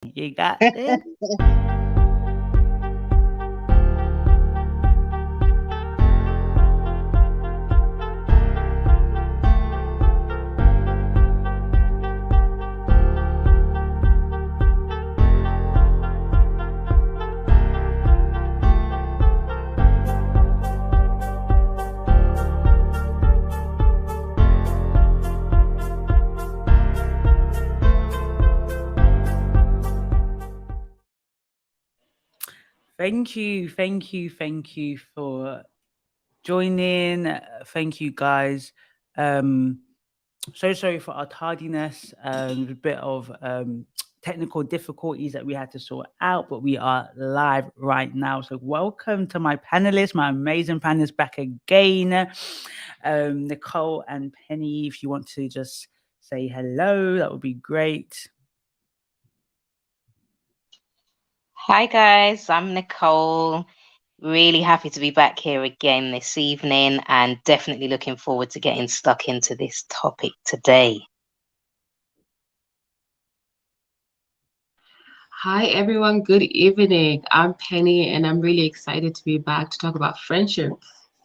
You got this. Thank you for joining. Thank you, guys. So sorry for our tardiness, a bit of technical difficulties that we had to sort out, but we are live right now. So welcome to my panelists, my amazing panelists back again. Nicole and Penny, if you want to just say hello, that would be great. Hi guys, I'm Nicole. Really happy to be back here again this evening and definitely looking forward to getting stuck into this topic today. Hi everyone, good evening. I'm Penny and I'm really excited to be back to talk about friendship.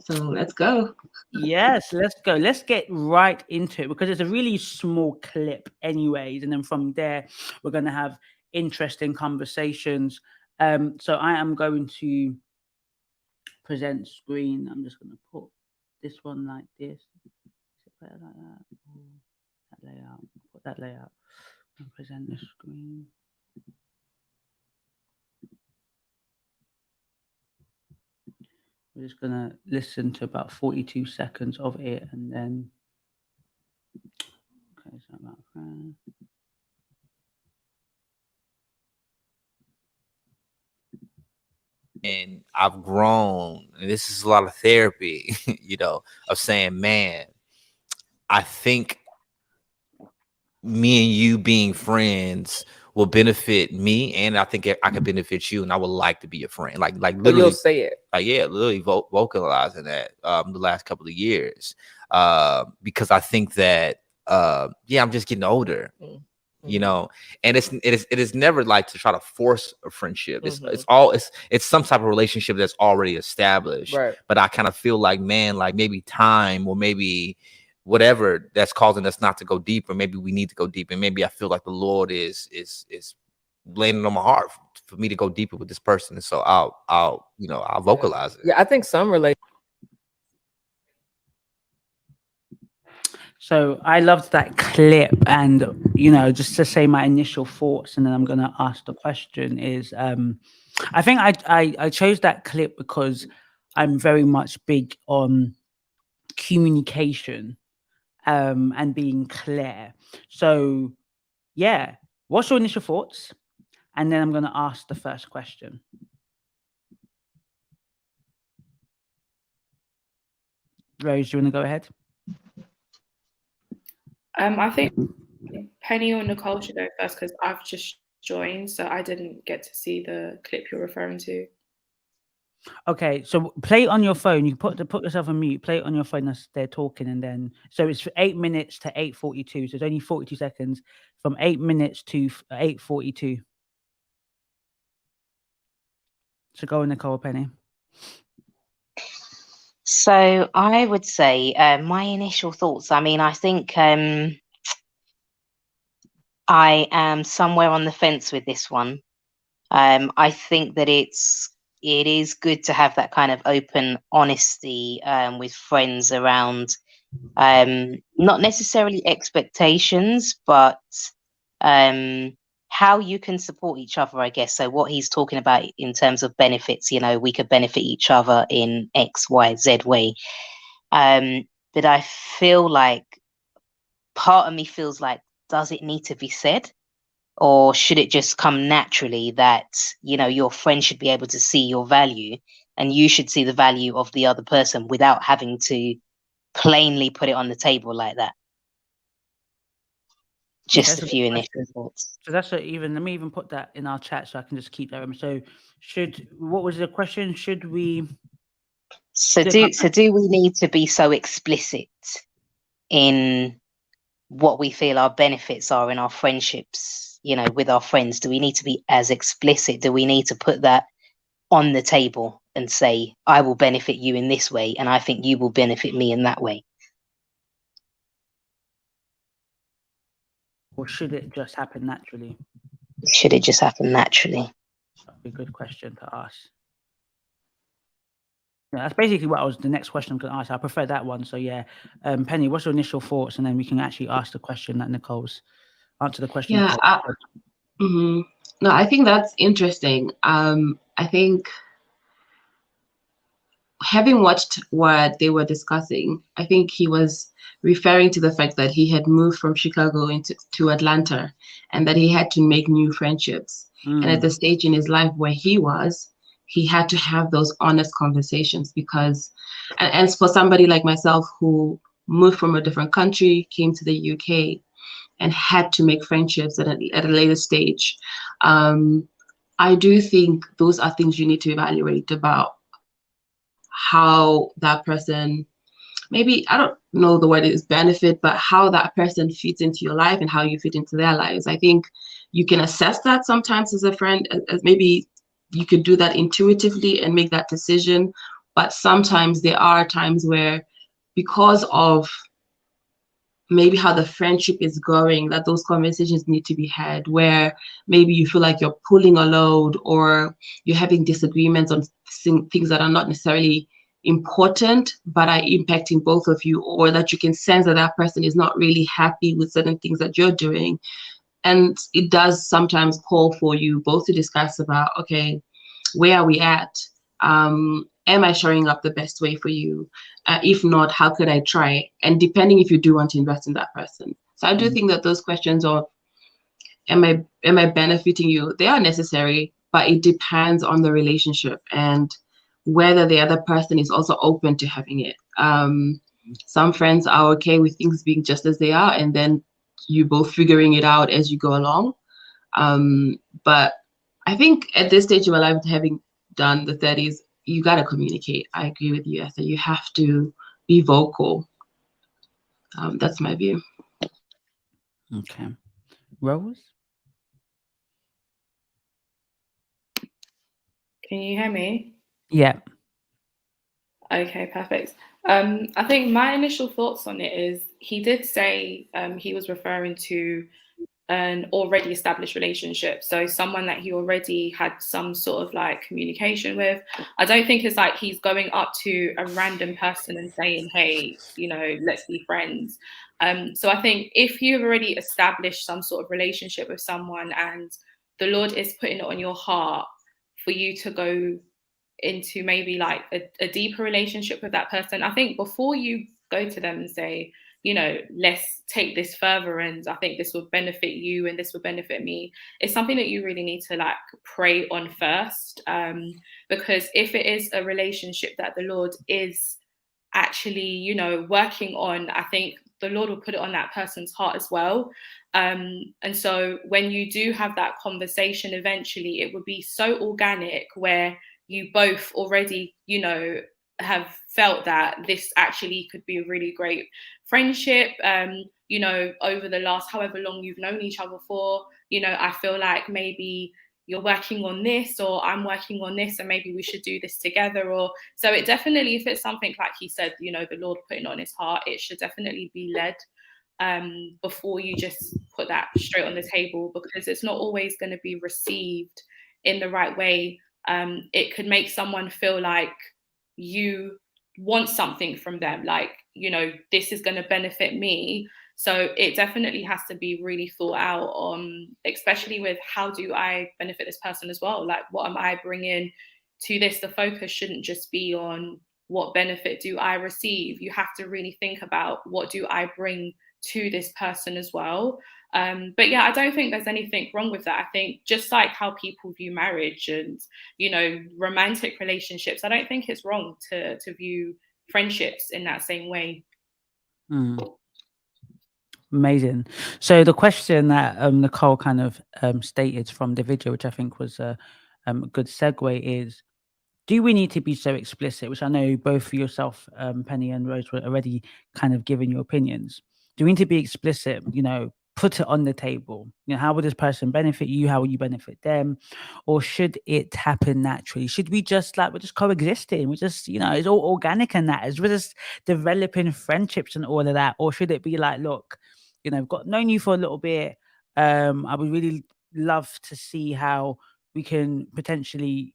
So let's go. Yes, let's go. Let's get right into it because it's a really small clip, anyways. And then from there, we're going to have interesting conversations. So I am going to present screen. I'm just going to put this one like this. Is it better like that? That layout. Put that layout and present the screen. We're just going to listen to about 42 seconds of it and then. Okay, so about friends. And I've grown, and this is a lot of therapy, of saying, man, I think me and you being friends will benefit me, and I think I could benefit you, and I would like to be a friend. Like literally, you'll say it. Literally vocalizing that the last couple of years, because I think that I'm just getting older. And it is never like to try to force a friendship. It's some type of relationship that's already established. Right. But I kind of feel like, man, like maybe time or maybe whatever that's causing us not to go deeper. Maybe we need to go deeper. And maybe I feel like the Lord is laying it on my heart for me to go deeper with this person. And so I'll vocalize it. Yeah, I think some relate. So I loved that clip, and just to say my initial thoughts, and then I'm going to ask the question. Is I think I chose that clip because I'm very much big on communication and being clear. So yeah, what's your initial thoughts? And then I'm going to ask the first question. Rose, do you want to go ahead? I think Penny or Nicole should go first because I've just joined, so I didn't get to see the clip you're referring to. Okay, so play it on your phone. You put yourself on mute. Play it on your phone as they're talking, and then so it's 8 minutes to 8:42. So it's only 42 seconds from 8 minutes to 8:42. So go on, Nicole, Penny. So I would say my initial thoughts. I mean, I think I am somewhere on the fence with this one. I think that it is good to have that kind of open honesty with friends around not necessarily expectations, but how you can support each other, I guess. So what he's talking about in terms of benefits, we could benefit each other in X, Y, Z way. But I feel like part of me feels like, does it need to be said? Or should it just come naturally that, your friend should be able to see your value and you should see the value of the other person without having to plainly put it on the table like that? Just a few initial thoughts. So let me even put that in our chat so I can just keep that. So what was the question? Should we? So do we need to be so explicit in what we feel our benefits are in our friendships, you know, with our friends? Do we need to be as explicit? Do we need to put that on the table and say, I will benefit you in this way, and I think you will benefit me in that way? Or should it just happen naturally? Should it just happen naturally? That'd be a good question to ask. Yeah, that's basically what the next question I'm going to ask. I prefer that one. So yeah, Penny, what's your initial thoughts? And then we can actually ask the question that answer the question. Yeah. No, I think that's interesting. I think having watched what they were discussing, I think he was referring to the fact that he had moved from Chicago to Atlanta, and that he had to make new friendships. And at the stage in his life where he had to have those honest conversations, because, and for somebody like myself who moved from a different country, came to the UK, and had to make friendships at a later stage, I do think those are things you need to evaluate about how that person, maybe, I don't know the word is benefit, but how that person fits into your life and how you fit into their lives. I think you can assess that sometimes as a friend, as maybe you could do that intuitively and make that decision. But sometimes there are times where, because of maybe how the friendship is going, that those conversations need to be had, where maybe you feel like you're pulling a load, or you're having disagreements on things that are not necessarily important but are impacting both of you, or that you can sense that that person is not really happy with certain things that you're doing. And it does sometimes call for you both to discuss about, okay, where are we at? Am I showing up the best way for you? If not, how could I try? And depending if you do want to invest in that person. So I do think that those questions of, am I benefiting you? They are necessary, but it depends on the relationship and whether the other person is also open to having it. Some friends are okay with things being just as they are, and then you both figuring it out as you go along. But I think at this stage of my life, having done the 30s, you got to communicate. I agree with you, Esther. You have to be vocal. That's my view. Okay. Rose? Can you hear me? Yeah. Okay, perfect. I think my initial thoughts on it is, he did say he was referring to an already established relationship, so someone that he already had some sort of like communication with. I don't think it's like he's going up to a random person and saying, hey, you know, let's be friends. So I think if you've already established some sort of relationship with someone, and the Lord is putting it on your heart for you to go into maybe like a deeper relationship with that person, I think before you go to them and say, you know, let's take this further, and I think this will benefit you and this will benefit me, it's something that you really need to like pray on first. Because if it is a relationship that the Lord is actually, you know, working on, I think the Lord will put it on that person's heart as well. And so when you do have that conversation, eventually it would be so organic, where you both already, you know, have felt that this actually could be a really great friendship. You know, over the last however long you've known each other for, you know, I feel like maybe you're working on this, or I'm working on this, and maybe we should do this together. Or so it definitely, if it's something like he said, you know, the Lord putting on his heart, it should definitely be led before you just put that straight on the table, because it's not always going to be received in the right way. It could make someone feel like you want something from them, like, you know, this is going to benefit me. So it definitely has to be really thought out on, especially with how do I benefit this person as well? Like, what am I bringing to this? The focus shouldn't just be on what benefit do I receive. You have to really think about, what do I bring to this person as well? But yeah, I don't think there's anything wrong with that. I think just like how people view marriage and, you know, romantic relationships, I don't think it's wrong to view friendships in that same way. Amazing. So the question that Nicole kind of stated from the video, which I think was a good segue, is, do we need to be so explicit? Which I know both for yourself, Penny and Rose, were already kind of giving your opinions. Do we need to be explicit, you know, put it on the table. How will this person benefit you? How will you benefit them? Or should it happen naturally? Should we just we're just coexisting? We just, it's all organic and that is we're just developing friendships and all of that. Or should it be like, look, I've known you for a little bit. I would really love to see how we can potentially,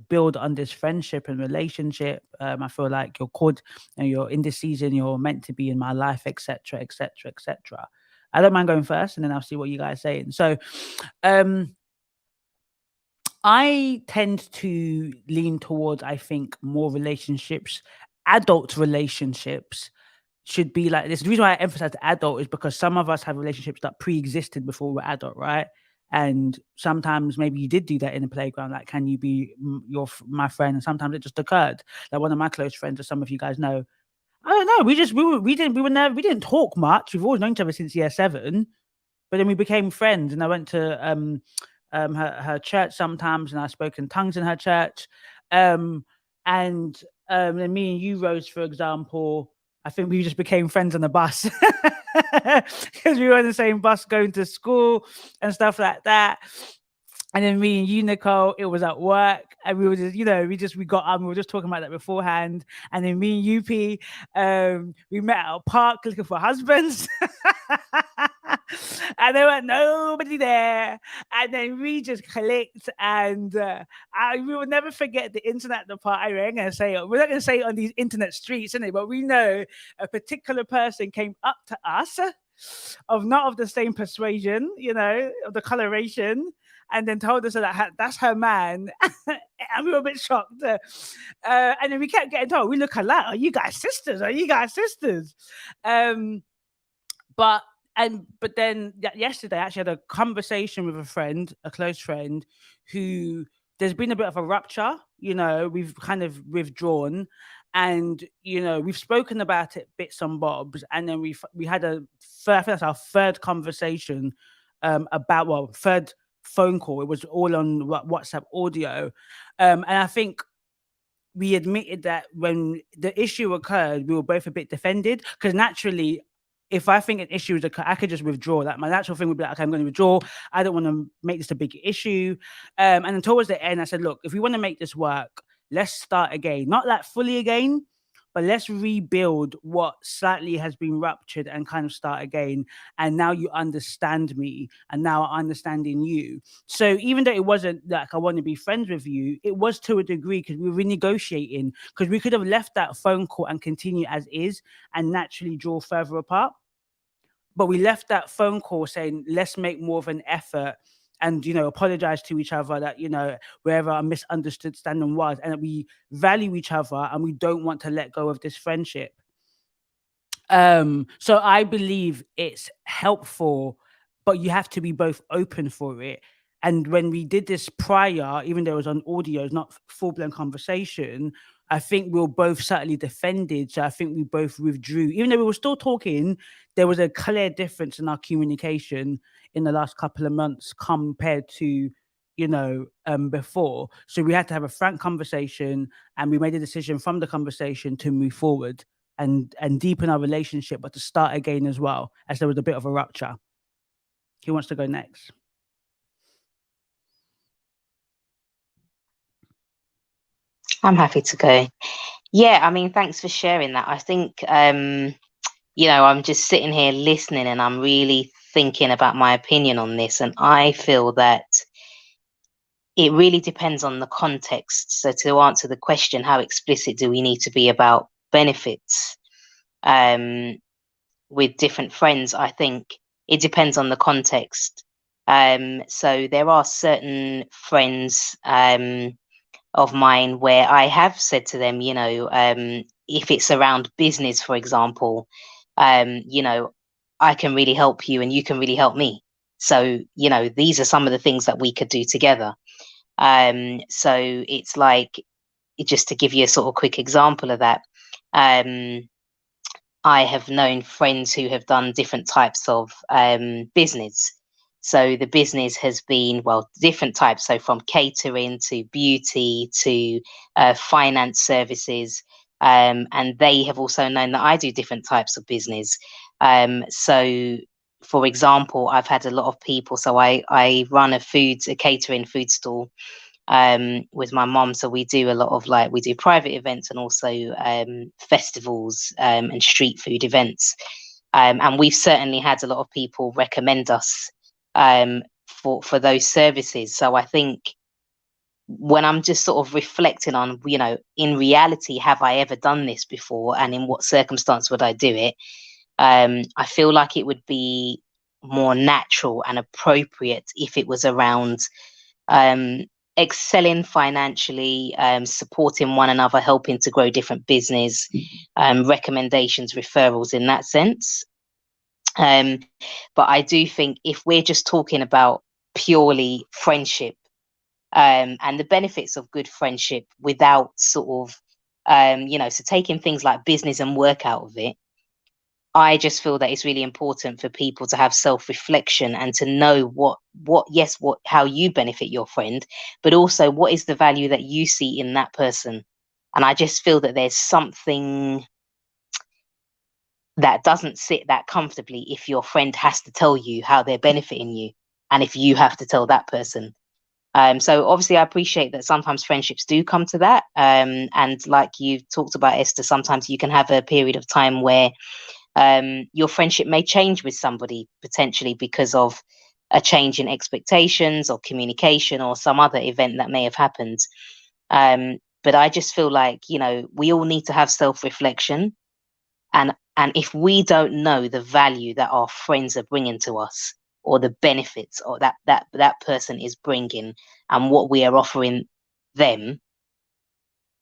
build on this friendship and relationship. I feel like you're called, you're in this season, you're meant to be in my life, etc., etc., etc. I don't mind going first, and then I'll see what you guys are saying. So, I tend to lean towards, I think, more relationships, adult relationships should be like this. The reason why I emphasize adult is because some of us have relationships that pre-existed before we're adult, right? And sometimes maybe you did do that in the playground. Like, can you be my friend? And sometimes it just occurred. Like one of my close friends, as some of you guys know, I don't know. We didn't talk much. We've always known each other since year 7, but then we became friends. And I went to her church sometimes, and I spoke in tongues in her church. And then me and you, Rose, for example, I think we just became friends on the bus because we were in the same bus going to school and stuff like that. And then me and you, Nicole, it was at work, and we were just, we got we were just talking about that beforehand. And then me and you, P, we met at a park looking for husbands. And there was nobody there. And then we just clicked, and we will never forget the internet at the party. We're not going to say it on these internet streets, innit? But we know a particular person came up to us not of the same persuasion, of the coloration, and then told us that that's her man. And we were a bit shocked. And then we kept getting told, we look alike. Are you guys sisters? Are you guys sisters? But then yesterday, I actually had a conversation with a close friend, who there's been a bit of a rupture. We've kind of withdrawn, and we've spoken about it bits and bobs, and then we had I think that's our third conversation third phone call. It was all on WhatsApp audio, and I think we admitted that when the issue occurred, we were both a bit defended, because naturally, if I think an issue is occurred, I could just withdraw. Like, my natural thing would be like, okay, I'm going to withdraw. I don't want to make this a big issue. And then towards the end, I said, look, if we want to make this work, let's start again. Not like fully again, but let's rebuild what slightly has been ruptured and kind of start again. And now you understand me, and now I'm understanding you. So even though it wasn't like I want to be friends with you, it was to a degree, because we were renegotiating, because we could have left that phone call and continue as is and naturally draw further apart. But we left that phone call saying, let's make more of an effort and, apologize to each other that, wherever our misunderstanding was, and that we value each other and we don't want to let go of this friendship. So I believe it's helpful, but you have to be both open for it. And when we did this prior, even though it was on audio, it's not full-blown conversation, I think we were both certainly defended. So I think we both withdrew. Even though we were still talking, there was a clear difference in our communication in the last couple of months compared to, before. So we had to have a frank conversation, and we made a decision from the conversation to move forward and deepen our relationship, but to start again as well, as there was a bit of a rupture. Who wants to go next? I'm happy to go. Yeah, I mean, thanks for sharing that. I think, I'm just sitting here listening, and I'm really thinking about my opinion on this. And I feel that it really depends on the context. So to answer the question, how explicit do we need to be about benefits with different friends? I think it depends on the context. So there are certain friends of mine where I have said to them, if it's around business, for example, I can really help you and you can really help me. So, these are some of the things that we could do together. So it's like, just to give you a sort of quick example of that, I have known friends who have done different types of business. So the business has been, different types. So from catering to beauty to finance services. And they have also known that I do different types of business. So for example, I've had a lot of people. So I run a catering food stall with my mom. So we do a lot of we do private events and also festivals and street food events. And we've certainly had a lot of people recommend us for those services. So I think when I'm just sort of reflecting on, in reality, have I ever done this before, and in what circumstance would I do it? I feel like it would be more natural and appropriate if it was around excelling financially, supporting one another, helping to grow different business, recommendations, referrals in that sense. But I do think if we're just talking about purely friendship, and the benefits of good friendship without sort of, so taking things like business and work out of it, I just feel that it's really important for people to have self-reflection and to know how you benefit your friend, but also what is the value that you see in that person. And I just feel that there's something that doesn't sit that comfortably if your friend has to tell you how they're benefiting you, and if you have to tell that person. So obviously I appreciate that sometimes friendships do come to that. And like you talked about, Esther, sometimes you can have a period of time where your friendship may change with somebody potentially because of a change in expectations or communication or some other event that may have happened. But I just feel like, we all need to have self-reflection. And if we don't know the value that our friends are bringing to us, or the benefits or that person is bringing, and what we are offering them,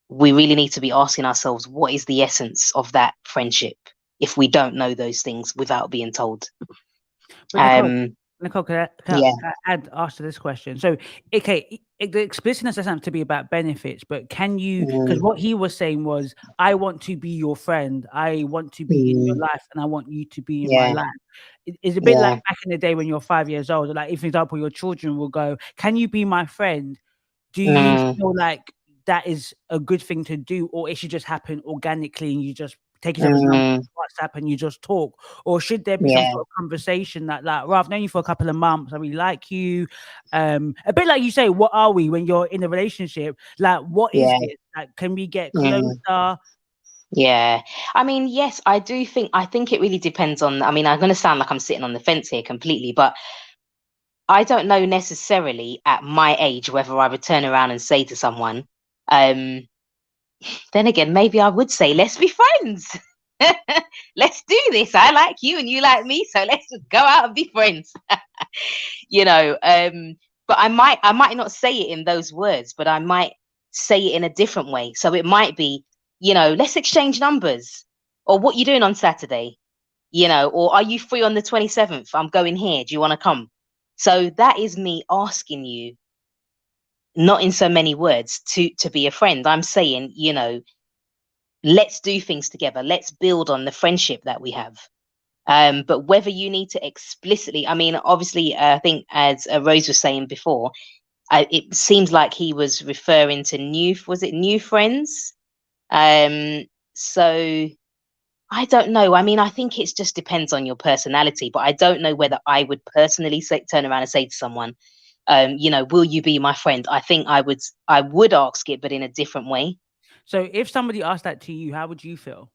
we really need to be asking ourselves, what is the essence of that friendship, if we don't know those things without being told. Nicole, can I add after this question? So, okay, the explicitness doesn't have to be about benefits, but can you, because what he was saying was, I want to be your friend, I want to be in your life, and I want you to be in my life. It's a bit like back in the day when you're 5 years old, like if, for example, your children will go, can you be my friend? Do you feel like that is a good thing to do, or it should just happen organically and you just take each other's number, WhatsApp, and you just talk? Or should there be some sort of conversation that, like, I've known you for a couple of months, I really like you, a bit like you say, what are we when you're in a relationship? Like, what is this? Like, can we get closer? Yeah, I mean, yes, I think it really depends on, I'm going to sound like I'm sitting on the fence here completely, but I don't know necessarily at my age whether I would turn around and say to someone, then again, maybe I would say, let's be friends. Let's do this. I like you and you like me, so let's just go out and be friends. But I might not say it in those words, but I might say it in a different way. So it might be, let's exchange numbers, or what you doing on Saturday, or are you free on the 27th? I'm going here. Do you want to come? So that is me asking you, not in so many words, to be a friend. I'm saying, let's do things together. Let's build on the friendship that we have. But whether you need to explicitly, obviously, I think as Rose was saying before, it seems like he was referring to new friends? So I don't know. I think it just depends on your personality, but I don't know whether I would personally turn around and say to someone, will you be my friend? I think I would ask it, but in a different way. So if somebody asked that to you, how would you feel?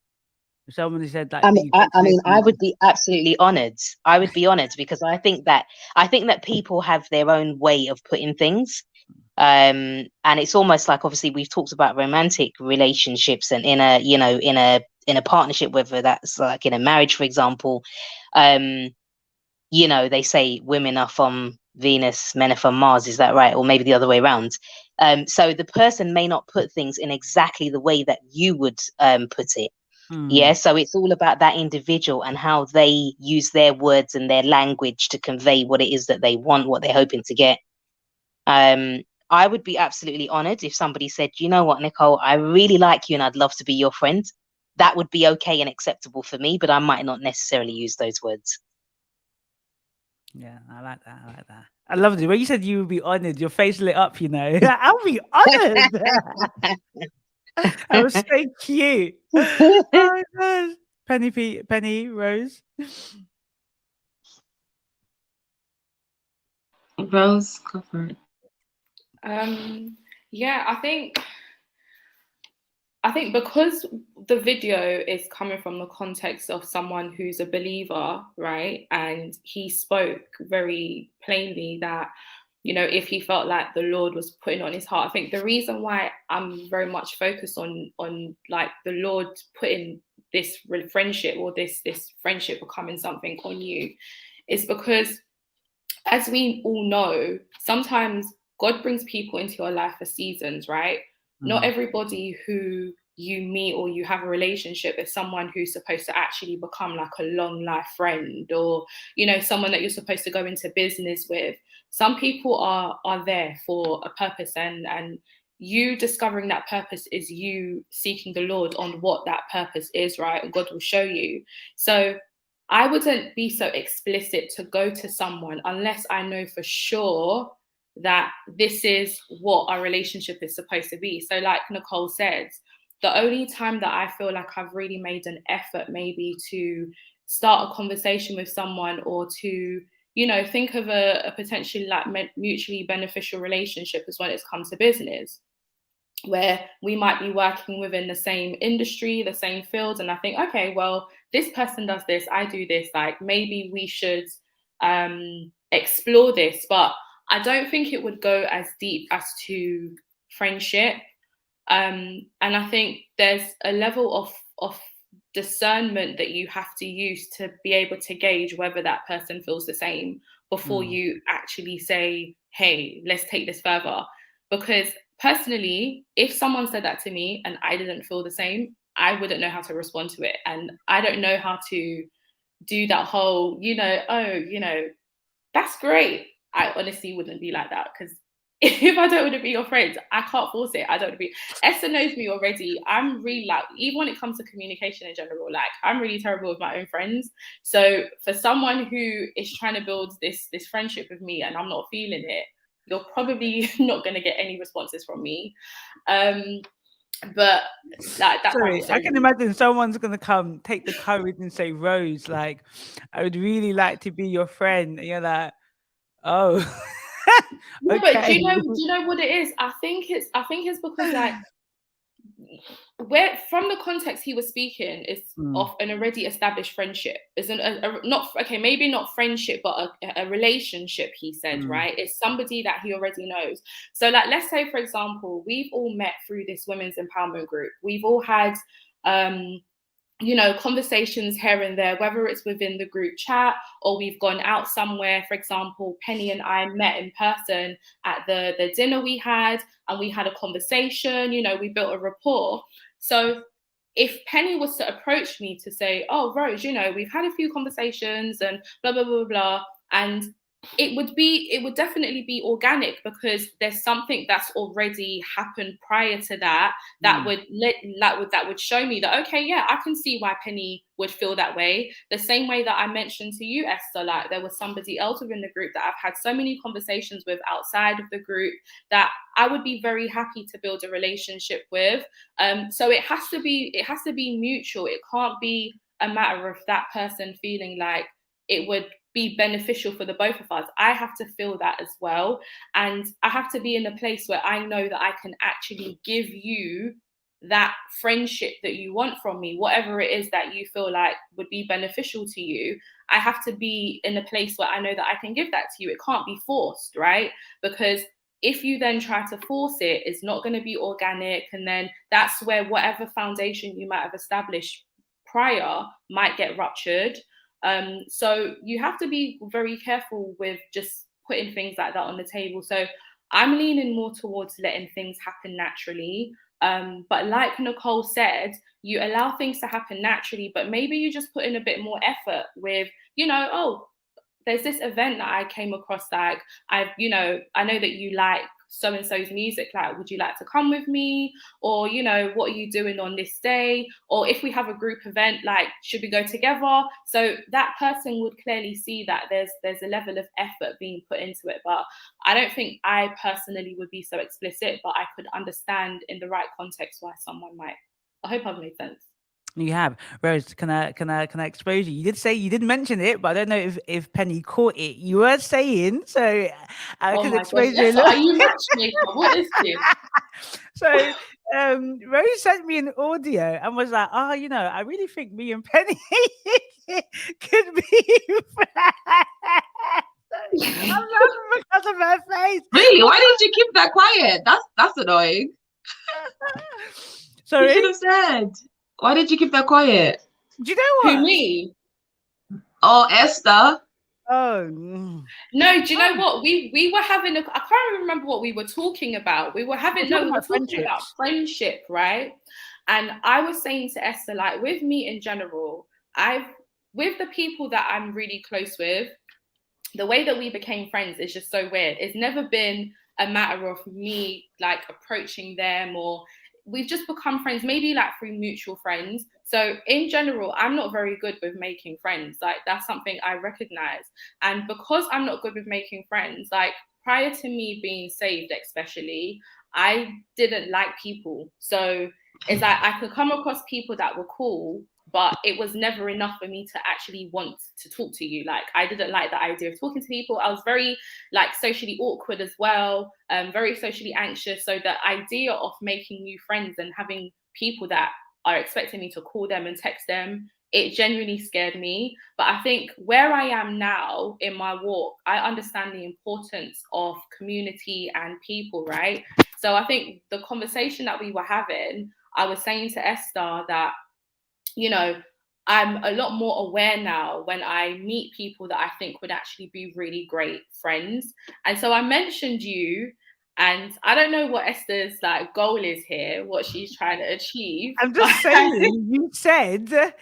If somebody said that, I would be absolutely honored. I would be honored, because I think that people have their own way of putting things. And it's almost like, obviously we've talked about romantic relationships, and in a partnership, whether that's like in a marriage, for example, they say women are from Venus, men are from Mars. Is that right? Or maybe the other way around. So the person may not put things in exactly the way that you would put it. Yeah. So it's all about that individual and how they use their words and their language to convey what it is that they want, what they're hoping to get. I would be absolutely honored if somebody said, you know what, Nicole, I really like you and I'd love to be your friend. That would be okay and acceptable for me, but I might not necessarily use those words. Yeah, I like that. I love it. When you said you would be honored, your face lit up, I'll be honored. That was so cute. Oh my gosh. Penny, Rose. Rose, go for it. Yeah, I think because the video is coming from the context of someone who's a believer, right? And he spoke very plainly that, you know, if he felt like the Lord was putting on his heart. I think the reason why I'm very much focused on like the Lord putting this friendship or this friendship becoming something on you is because, as we all know, sometimes God brings people into your life for seasons, right? Not everybody who you meet or you have a relationship is someone who's supposed to actually become like a long life friend, or, you know, someone that you're supposed to go into business with. Some people are there for a purpose, and you discovering that purpose is you seeking the Lord on what that purpose is, right? And God will show you. So I wouldn't be so explicit to go to someone unless I know for sure that this is what our relationship is supposed to be. So like Nicole said, the only time that I feel like I've really made an effort maybe to start a conversation with someone, or to, you know, think of a potentially like mutually beneficial relationship, is when it's come to business, where we might be working within the same industry, the same field. And I think, okay, well, this person does this, I do this, like maybe we should explore this. But I don't think it would go as deep as to friendship. And I think there's a level of discernment that you have to use to be able to gauge whether that person feels the same before you actually say, hey, let's take this further. Because personally, if someone said that to me and I didn't feel the same, I wouldn't know how to respond to it. And I don't know how to do that whole, you know, oh, you know, that's great. I honestly wouldn't be like that, because if I don't want to be your friend, I can't force it. I don't want to be. Esther knows me already. I'm really like, even when it comes to communication in general, like I'm really terrible with my own friends. So for someone who is trying to build this friendship with me and I'm not feeling it, you're probably not going to get any responses from me. But that's sorry, I can imagine someone's gonna come take the courage and say, Rose, like, I would really like to be your friend. And you're like, oh. Yeah, okay. but do you know what it is? I think it's because, like, where from the context he was speaking is of an already established friendship. Isn't not okay, maybe not friendship, but a relationship, he said, right? It's somebody that he already knows. So like, let's say, for example, we've all met through this women's empowerment group. We've all had you know, conversations here and there, whether it's within the group chat or we've gone out somewhere. For example, Penny and I met in person at the dinner we had, and we had a conversation, you know, we built a rapport. So if Penny was to approach me to say, oh, Rose, you know, we've had a few conversations and blah, blah, blah, blah, and it would definitely be organic, because there's something that's already happened prior to that would show me that, okay, yeah, I can see why Penny would feel that way. The same way that I mentioned to you, Esther, like there was somebody else within the group that I've had so many conversations with outside of the group that I would be very happy to build a relationship with. So it has to be mutual. It can't be a matter of that person feeling like it would be beneficial for the both of us. I have to feel that as well. And I have to be in a place where I know that I can actually give you that friendship that you want from me, whatever it is that you feel like would be beneficial to you. I have to be in a place where I know that I can give that to you. It can't be forced, right? Because if you then try to force it, it's not going to be organic. And then that's where whatever foundation you might have established prior might get ruptured. So you have to be very careful with just putting things like that on the table. So I'm leaning more towards letting things happen naturally. But like Nicole said, you allow things to happen naturally, but maybe you just put in a bit more effort with, you know, oh, there's this event that I came across, like I know that you like so-and-so's music, like, would you like to come with me? Or, you know, what are you doing on this day? Or if we have a group event, like, should we go together? So that person would clearly see that there's a level of effort being put into it. But I don't think I personally would be so explicit, but I could understand in the right context why someone might. I hope I've made sense. You have. Rose, can I expose you? You did say, you did mention it, but I don't know if Penny caught it. You were saying, so I Oh can my expose gosh, you a Esther, are little. you matchmaker? What is this? So Rose sent me an audio and was like, oh, you know, I really think me and Penny could be friends. I'm laughing because of her face. Really? Why didn't you keep that quiet? That's annoying. Sorry? You should have said. Why did you keep that quiet? Do you know what? Who, me? Oh, Esther. Oh. No, do you know what? We were having I can't even remember what we were talking about. We were talking about friendship, right? And I was saying to Esther, like, with me in general, with the people that I'm really close with, the way that we became friends is just so weird. It's never been a matter of me like approaching them, or we've just become friends, maybe like through mutual friends. So in general, I'm not very good with making friends. Like, that's something I recognize. And because I'm not good with making friends, like prior to me being saved, especially, I didn't like people. So it's like I could come across people that were cool, but it was never enough for me to actually want to talk to you. Like, I didn't like the idea of talking to people. I was very like socially awkward as well, very socially anxious. So the idea of making new friends and having people that are expecting me to call them and text them, it genuinely scared me. But I think where I am now in my walk, I understand the importance of community and people, right? So I think the conversation that we were having, I was saying to Esther that, you know, I'm a lot more aware now when I meet people that I think would actually be really great friends. And so I mentioned you, and I don't know what Esther's like goal is here, what she's trying to achieve. I'm just saying, you said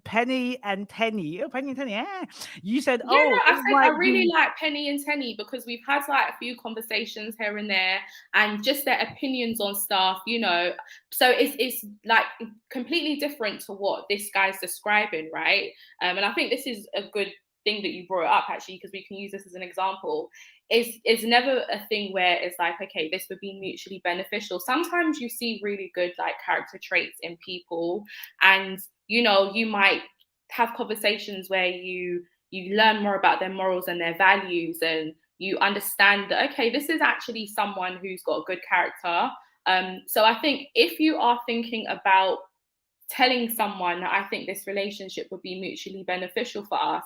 Penny and Tenny. Oh, Penny and Tenny, yeah. You said, Yeah, no, I said I really be... like Penny and Tenny because we've had like a few conversations here and there, and just their opinions on stuff, you know. So it's like completely different to what this guy's describing, right? And I think this is a good thing that you brought up actually, because we can use this as an example. It's never a thing where it's like, okay, this would be mutually beneficial. Sometimes you see really good like character traits in people, and you know, you might have conversations where you learn more about their morals and their values, and you understand that, okay, this is actually someone who's got a good character. So I think if you are thinking about telling someone that I think this relationship would be mutually beneficial for us,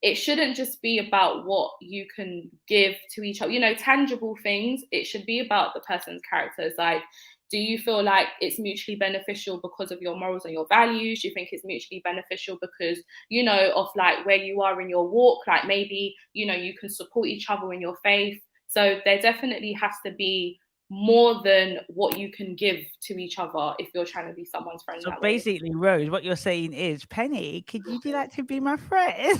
it shouldn't just be about what you can give to each other, you know, tangible things. It should be about the person's characters. Like, do you feel like it's mutually beneficial because of your morals and your values? Do you think it's mutually beneficial because, you know, of like where you are in your walk? Like maybe, you know, you can support each other in your faith. So there definitely has to be more than what you can give to each other if you're trying to be someone's friend. So that basically, way. Rose, what you're saying is, Penny, could you like to be my friend?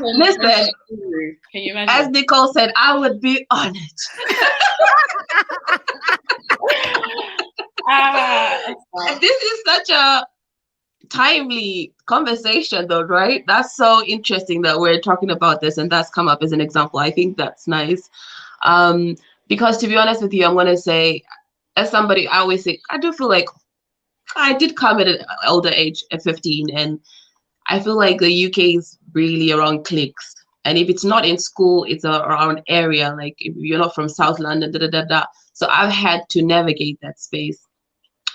Listen, can you imagine? As Nicole said, I would be honored. This is such a timely conversation though, right? That's so interesting that we're talking about this and that's come up as an example. I think that's nice. Because to be honest with you, I'm going to say, as somebody, I always say, I do feel like I did come at an older age at 15, and I feel like the UK is really around cliques. And if it's not in school, it's around area. Like if you're not from South London, So I've had to navigate that space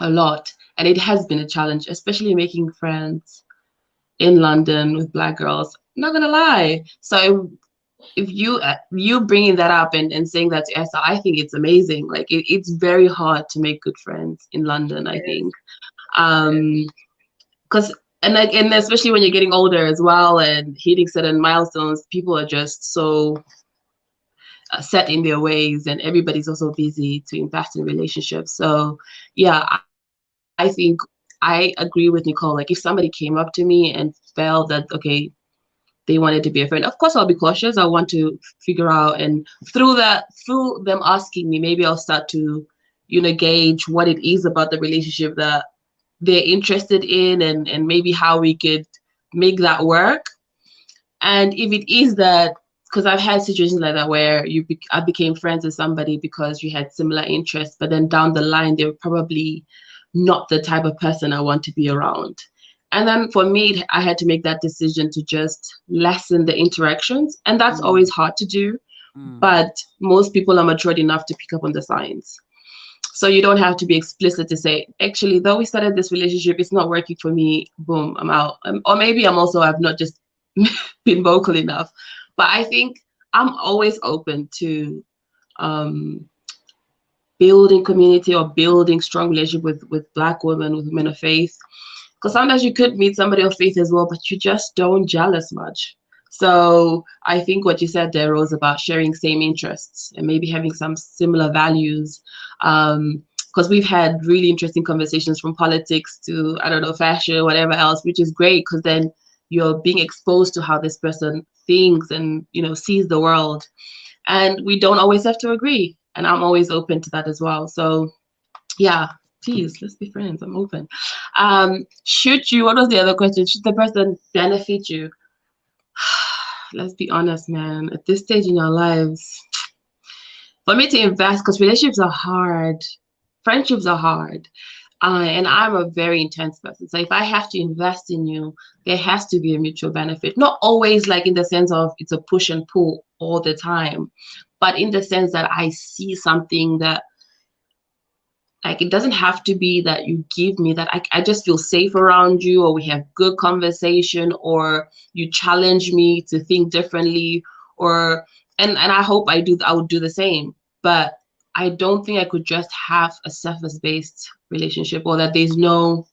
a lot. And it has been a challenge, especially making friends in London with Black girls. I'm not going to lie. So if you bringing that up and saying that to Esther, I think it's amazing. Like it's very hard to make good friends in London, I think. Because and especially when you're getting older as well and hitting certain milestones, people are just so set in their ways, and everybody's also busy to invest in relationships. So yeah, I think I agree with Nicole. Like if somebody came up to me and felt that, okay, they wanted to be a friend, of course I'll be cautious. I want to figure out, and through them asking me, maybe I'll start to, gauge what it is about the relationship that they're interested in, and maybe how we could make that work. And if it is that, because I've had situations like that where I became friends with somebody because you had similar interests, but then down the line they were probably not the type of person I want to be around. And then for me, I had to make that decision to just lessen the interactions. And that's always hard to do. But most people are matured enough to pick up on the signs. So you don't have to be explicit to say, actually, though we started this relationship, it's not working for me. Boom, I'm out. Or maybe I've not just been vocal enough. But I think I'm always open to building community or building strong relationship with Black women, with women of faith. Because sometimes you could meet somebody of faith as well, but you just don't gel as much. So I think what you said there, Rose, about sharing same interests and maybe having some similar values. Because we've had really interesting conversations from politics to, I don't know, fashion, whatever else, which is great because then you're being exposed to how this person thinks and, sees the world. And we don't always have to agree. And I'm always open to that as well. So yeah, please, let's be friends. I'm open. What was the other question? Should the person benefit you? Let's be honest, man. At this stage in our lives, for me to invest, because relationships are hard, friendships are hard, and I'm a very intense person. So if I have to invest in you, there has to be a mutual benefit. Not always like in the sense of it's a push and pull all the time, but in the sense that I see something that, like, it doesn't have to be that you give me that I just feel safe around you, or we have good conversation, or you challenge me to think differently, and I hope I would do the same. But I don't think I could just have a surface-based relationship, or that there's no,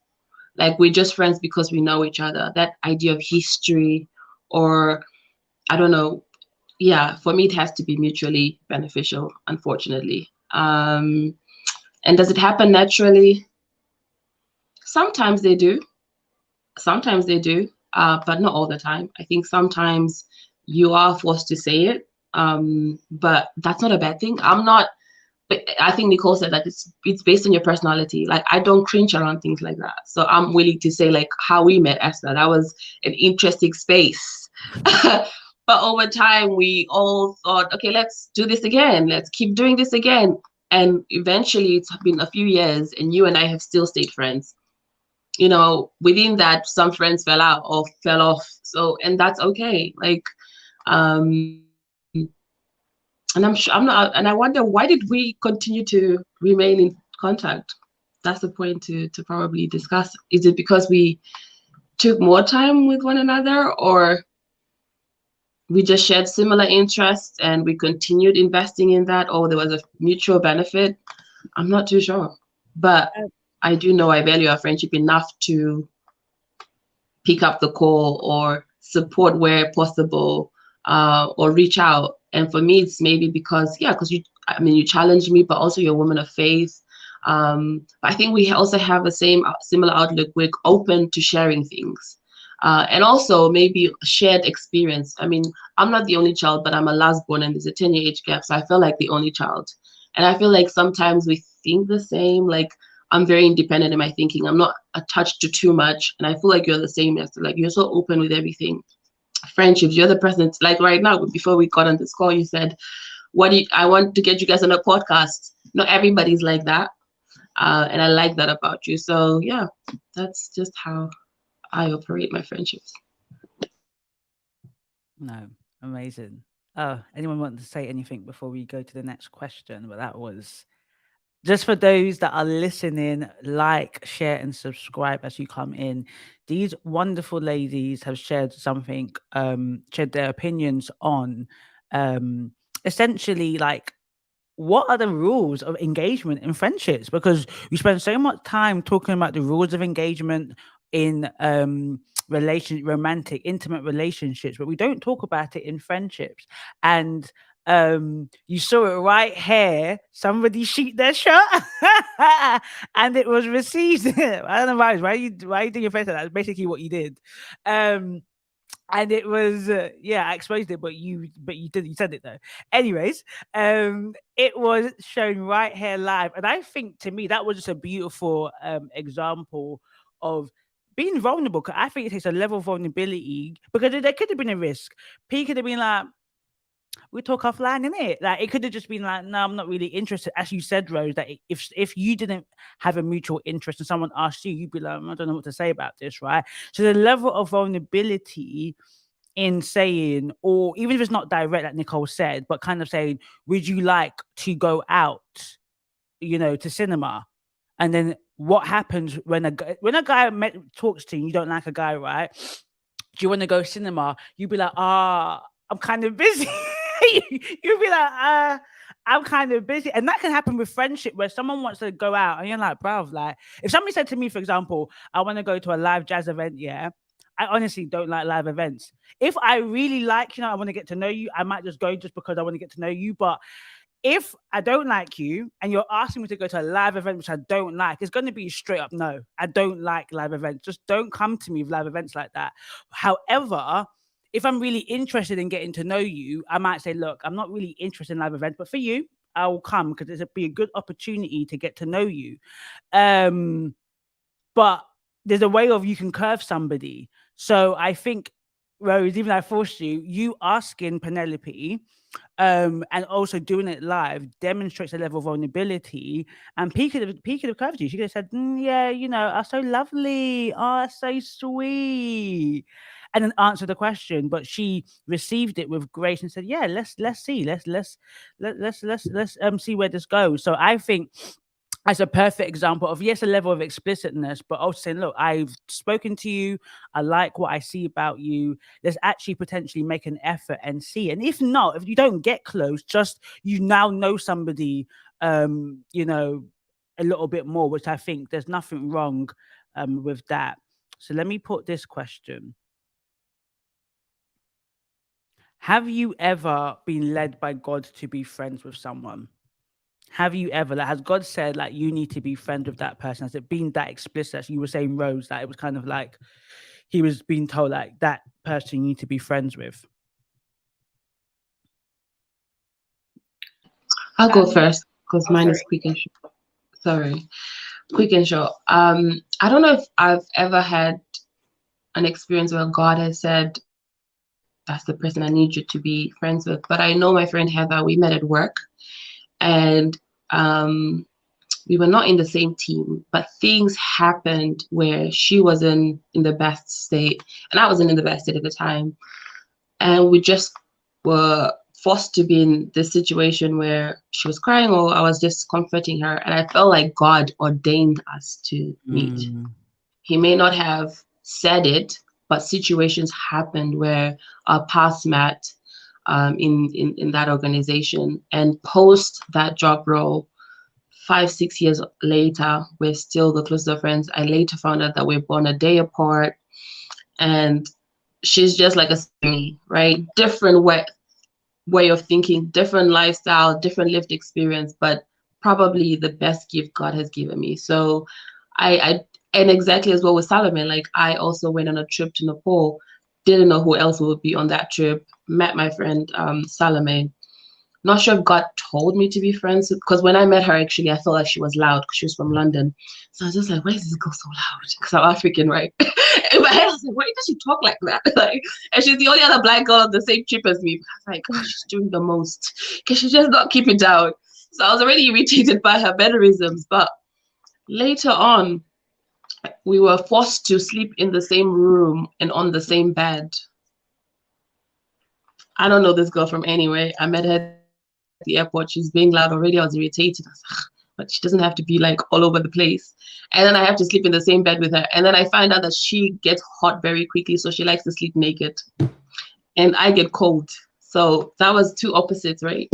like, we're just friends because we know each other. That idea of history, or I don't know. Yeah, for me, it has to be mutually beneficial, unfortunately. And does it happen naturally? Sometimes they do. Sometimes they do, but not all the time. I think sometimes you are forced to say it, but that's not a bad thing. But I think Nicole said that it's based on your personality. Like, I don't cringe around things like that. So I'm willing to say, like, how we met, Esther. That was an interesting space. But over time, we all thought, okay, let's do this again. Let's keep doing this again. And eventually, it's been a few years, and you and I have still stayed friends. Within that, some friends fell out or fell off. So, and that's okay. Like, and I'm not, and I wonder, why did we continue to remain in contact? That's the point to probably discuss. Is it because we took more time with one another, or we just shared similar interests and we continued investing in that, or there was a mutual benefit? I'm not too sure. But I do know I value our friendship enough to pick up the call or support where possible, or reach out. And for me, it's maybe because you challenge me, but also you're a woman of faith. But I think we also have the similar outlook. We're open to sharing things. And also maybe a shared experience. I mean, I'm not the only child, but I'm a last born and there's a 10-year age gap. So I feel like the only child. And I feel like sometimes we think the same. Like, I'm very independent in my thinking. I'm not attached to too much. And I feel like you're the same. Like, you're so open with everything. Friendships, you're the person, like right now, before we got on this call, you said, I want to get you guys on a podcast. Not everybody's like that. And I like that about you. So yeah, that's just how I operate my friendships. No, amazing. Anyone want to say anything before we go to the next question? But that was just for those that are listening. Like, share, and subscribe as you come in. These wonderful ladies have shared something, shared their opinions on, essentially, like, what are the rules of engagement in friendships? Because we spend so much time talking about the rules of engagement in romantic, intimate relationships, but we don't talk about it in friendships. And you saw it right here. Somebody shoot their shot, and it was received. I don't know why you do your face like that. That's basically what you did. And it was I exposed it, but you said it though. Anyways, it was shown right here live, and I think, to me, that was just a beautiful example of being vulnerable. Because I think it takes a level of vulnerability, because there could have been a risk. P could have been like, we talk offline, innit? Like, it could have just been like, no, I'm not really interested. As you said, Rose, that if you didn't have a mutual interest and someone asked you, you'd be like, I don't know what to say about this, right? So the level of vulnerability in saying, or even if it's not direct, like Nicole said, but kind of saying, would you like to go out, to cinema? And then what happens when a guy talks to you, you don't like a guy, right? Do you want to go cinema? You'd be like, I'm kind of busy. You'd be like, I'm kind of busy. And that can happen with friendship, where someone wants to go out and you're like, bruv, like, if somebody said to me, for example, I want to go to a live jazz event, yeah, I honestly don't like live events. If I really like, I want to get to know you, I might just go just because I want to get to know you. But if I don't like you and you're asking me to go to a live event, which I don't like, it's going to be straight up no. I don't like live events. Just don't come to me with live events like that. However, if I'm really interested in getting to know you, I might say, look, I'm not really interested in live events, but for you, I will come because it'll be a good opportunity to get to know you. But there's a way of you can curve somebody. So I think, Rose, even though I forced you asking Penelope, and also doing it live demonstrates a level of vulnerability. And P could have curved you. She could have said, yeah, are so lovely. Oh, so sweet. And then answer the question. But she received it with grace and said, yeah, let's see. Let's see where this goes. So I think as a perfect example of, yes, a level of explicitness, but also saying, look, I've spoken to you. I like what I see about you. Let's actually potentially make an effort and see. And if not, if you don't get close, just you now know somebody, a little bit more, which I think there's nothing wrong with that. So let me put this question. Have you ever been led by God to be friends with someone? Have you ever, has God said, like, you need to be friends with that person? Has it been that explicit, as you were saying, Rose, that it was kind of like he was being told, like, that person you need to be friends with? I'll go first because mine is quick and short. Sorry, quick and short. I don't know if I've ever had an experience where God has said, that's the person I need you to be friends with. But I know my friend Heather, we met at work, and we were not in the same team, but things happened where she wasn't in the best state and I wasn't in the best state at the time. And we just were forced to be in this situation where she was crying or I was just comforting her. And I felt like God ordained us to meet. He may not have said it, but situations happened where our paths met in that organization. And post that job role, 5-6 years later, we're still the closest friends. I later found out that we're born a day apart, and she's just like a me, right? Different way of thinking, different lifestyle, different lived experience, but probably the best gift God has given me. So I and exactly as well with Salome, like I also went on a trip to Nepal, didn't know who else would be on that trip, met my friend Salome. Not sure if God told me to be friends, because when I met her, actually, I felt like she was loud because she was from London. So I was just like, why is this girl so loud? Because I'm African, right? In my head, I was like, why does she talk like that? Like, and she's the only other black girl on the same trip as me. I was like, oh, she's doing the most. Can she just not keep it down? So I was already irritated by her mannerisms. But later on, we were forced to sleep in the same room and on the same bed. I don't know this girl from anywhere. I met her at the airport. She's being loud already. I was irritated. I was like, but she doesn't have to be like all over the place. And then I have to sleep in the same bed with her. And then I find out that she gets hot very quickly, so she likes to sleep naked. And I get cold. So that was two opposites, right?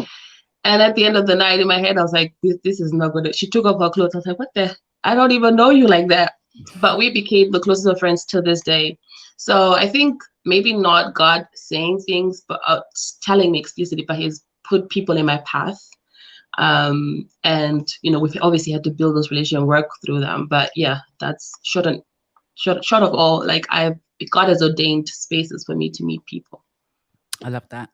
And at the end of the night, in my head, I was like, this is not good. She took off her clothes. I was like, what the? I don't even know you like that. But we became the closest of friends to this day. So I think maybe not God saying things, but telling me explicitly, but He's put people in my path. And we've obviously had to build those relationships and work through them. But yeah, that's short of all. Like God has ordained spaces for me to meet people. I love that.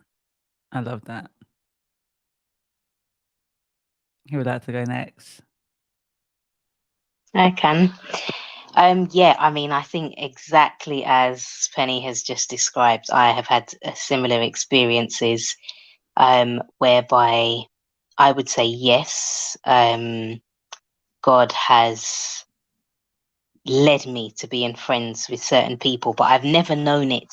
Who would like to go next? I can. Yeah, I mean, I think exactly as Penny has just described, I have had similar experiences. whereby I would say yes, God has led me to being friends with certain people, but I've never known it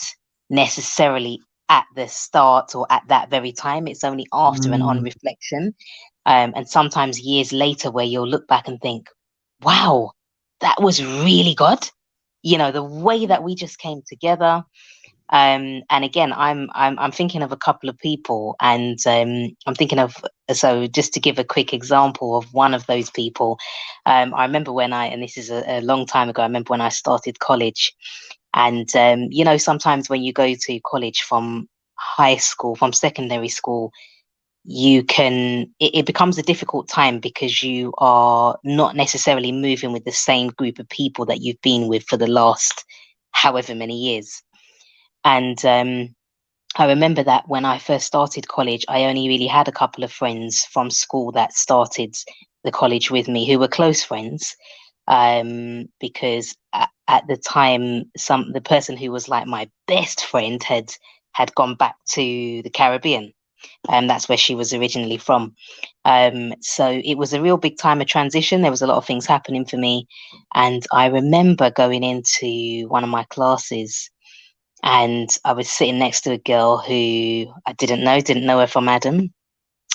necessarily at the start or at that very time. It's only after and on reflection, and sometimes years later, where you'll look back and think, wow, that was really God. You know, the way that we just came together. And again, I'm thinking of a couple of people, and I'm thinking of, so just to give a quick example of one of those people. I remember when and this is a long time ago, I remember when I started college, and you know, sometimes when you go to college from high school, from secondary school, you can, it becomes a difficult time because you are not necessarily moving with the same group of people that you've been with for the last however many years. And I remember that when I first started college, I only really had a couple of friends from school that started the college with me who were close friends, because at the time, the person who was like my best friend had gone back to the Caribbean. That's where she was originally from. So it was a real big time of transition. There was a lot of things happening for me. And I remember going into one of my classes, and I was sitting next to a girl who I didn't know her from Adam.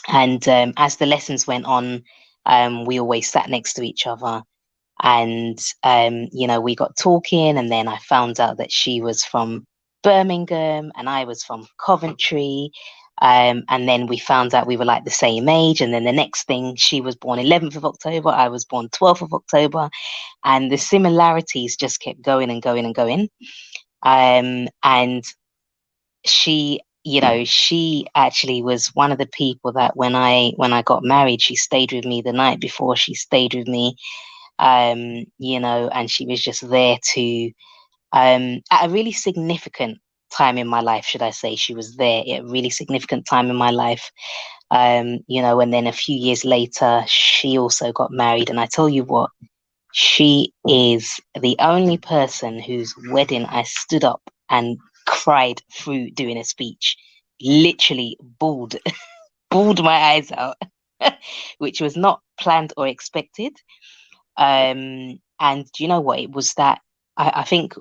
And as the lessons went on, we always sat next to each other. And, you know, we got talking, and then I found out that she was from Birmingham and I was from Coventry. And then we found out we were like the same age. And then the next thing, she was born 11th of October. I was born 12th of October. And the similarities just kept going and going and going. And she, you know, she actually was one of the people that when I got married, she stayed with me the night before. She stayed with me, you know, and she was just there to, at a really significant time in my life, should I say. She was there at a really significant time in my life, you know, and then a few years later, she also got married. And I tell you what, she is the only person whose wedding I stood up and cried through doing a speech, literally bawled my eyes out, which was not planned or expected. And do you know what? It was that I think,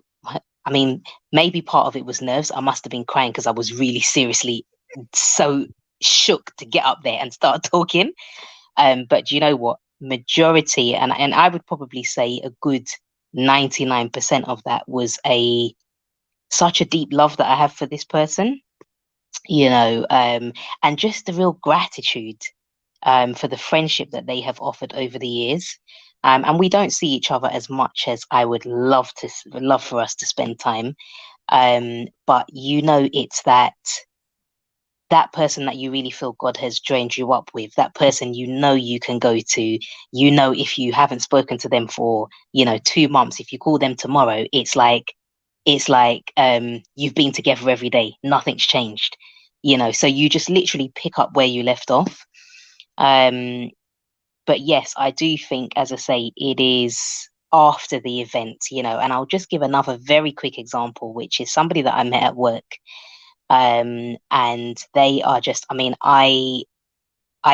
I mean, maybe part of it was nerves. I must have been crying because I was really seriously so shook to get up there and start talking. But do you know what? Majority, and I would probably say a good 99% of that was such a deep love that I have for this person, you know, and just the real gratitude for the friendship that they have offered over the years. And we don't see each other as much as I would love for us to spend time. But you know, it's that person that you really feel God has joined you up with, that person you know you can go to, you know, if you haven't spoken to them for, you know, 2 months, if you call them tomorrow, it's like you've been together every day, nothing's changed, you know, so you just literally pick up where you left off. But yes, I do think, as I say, it is after the event, you know, and I'll just give another very quick example, which is somebody that I met at work. And they are just, I mean, I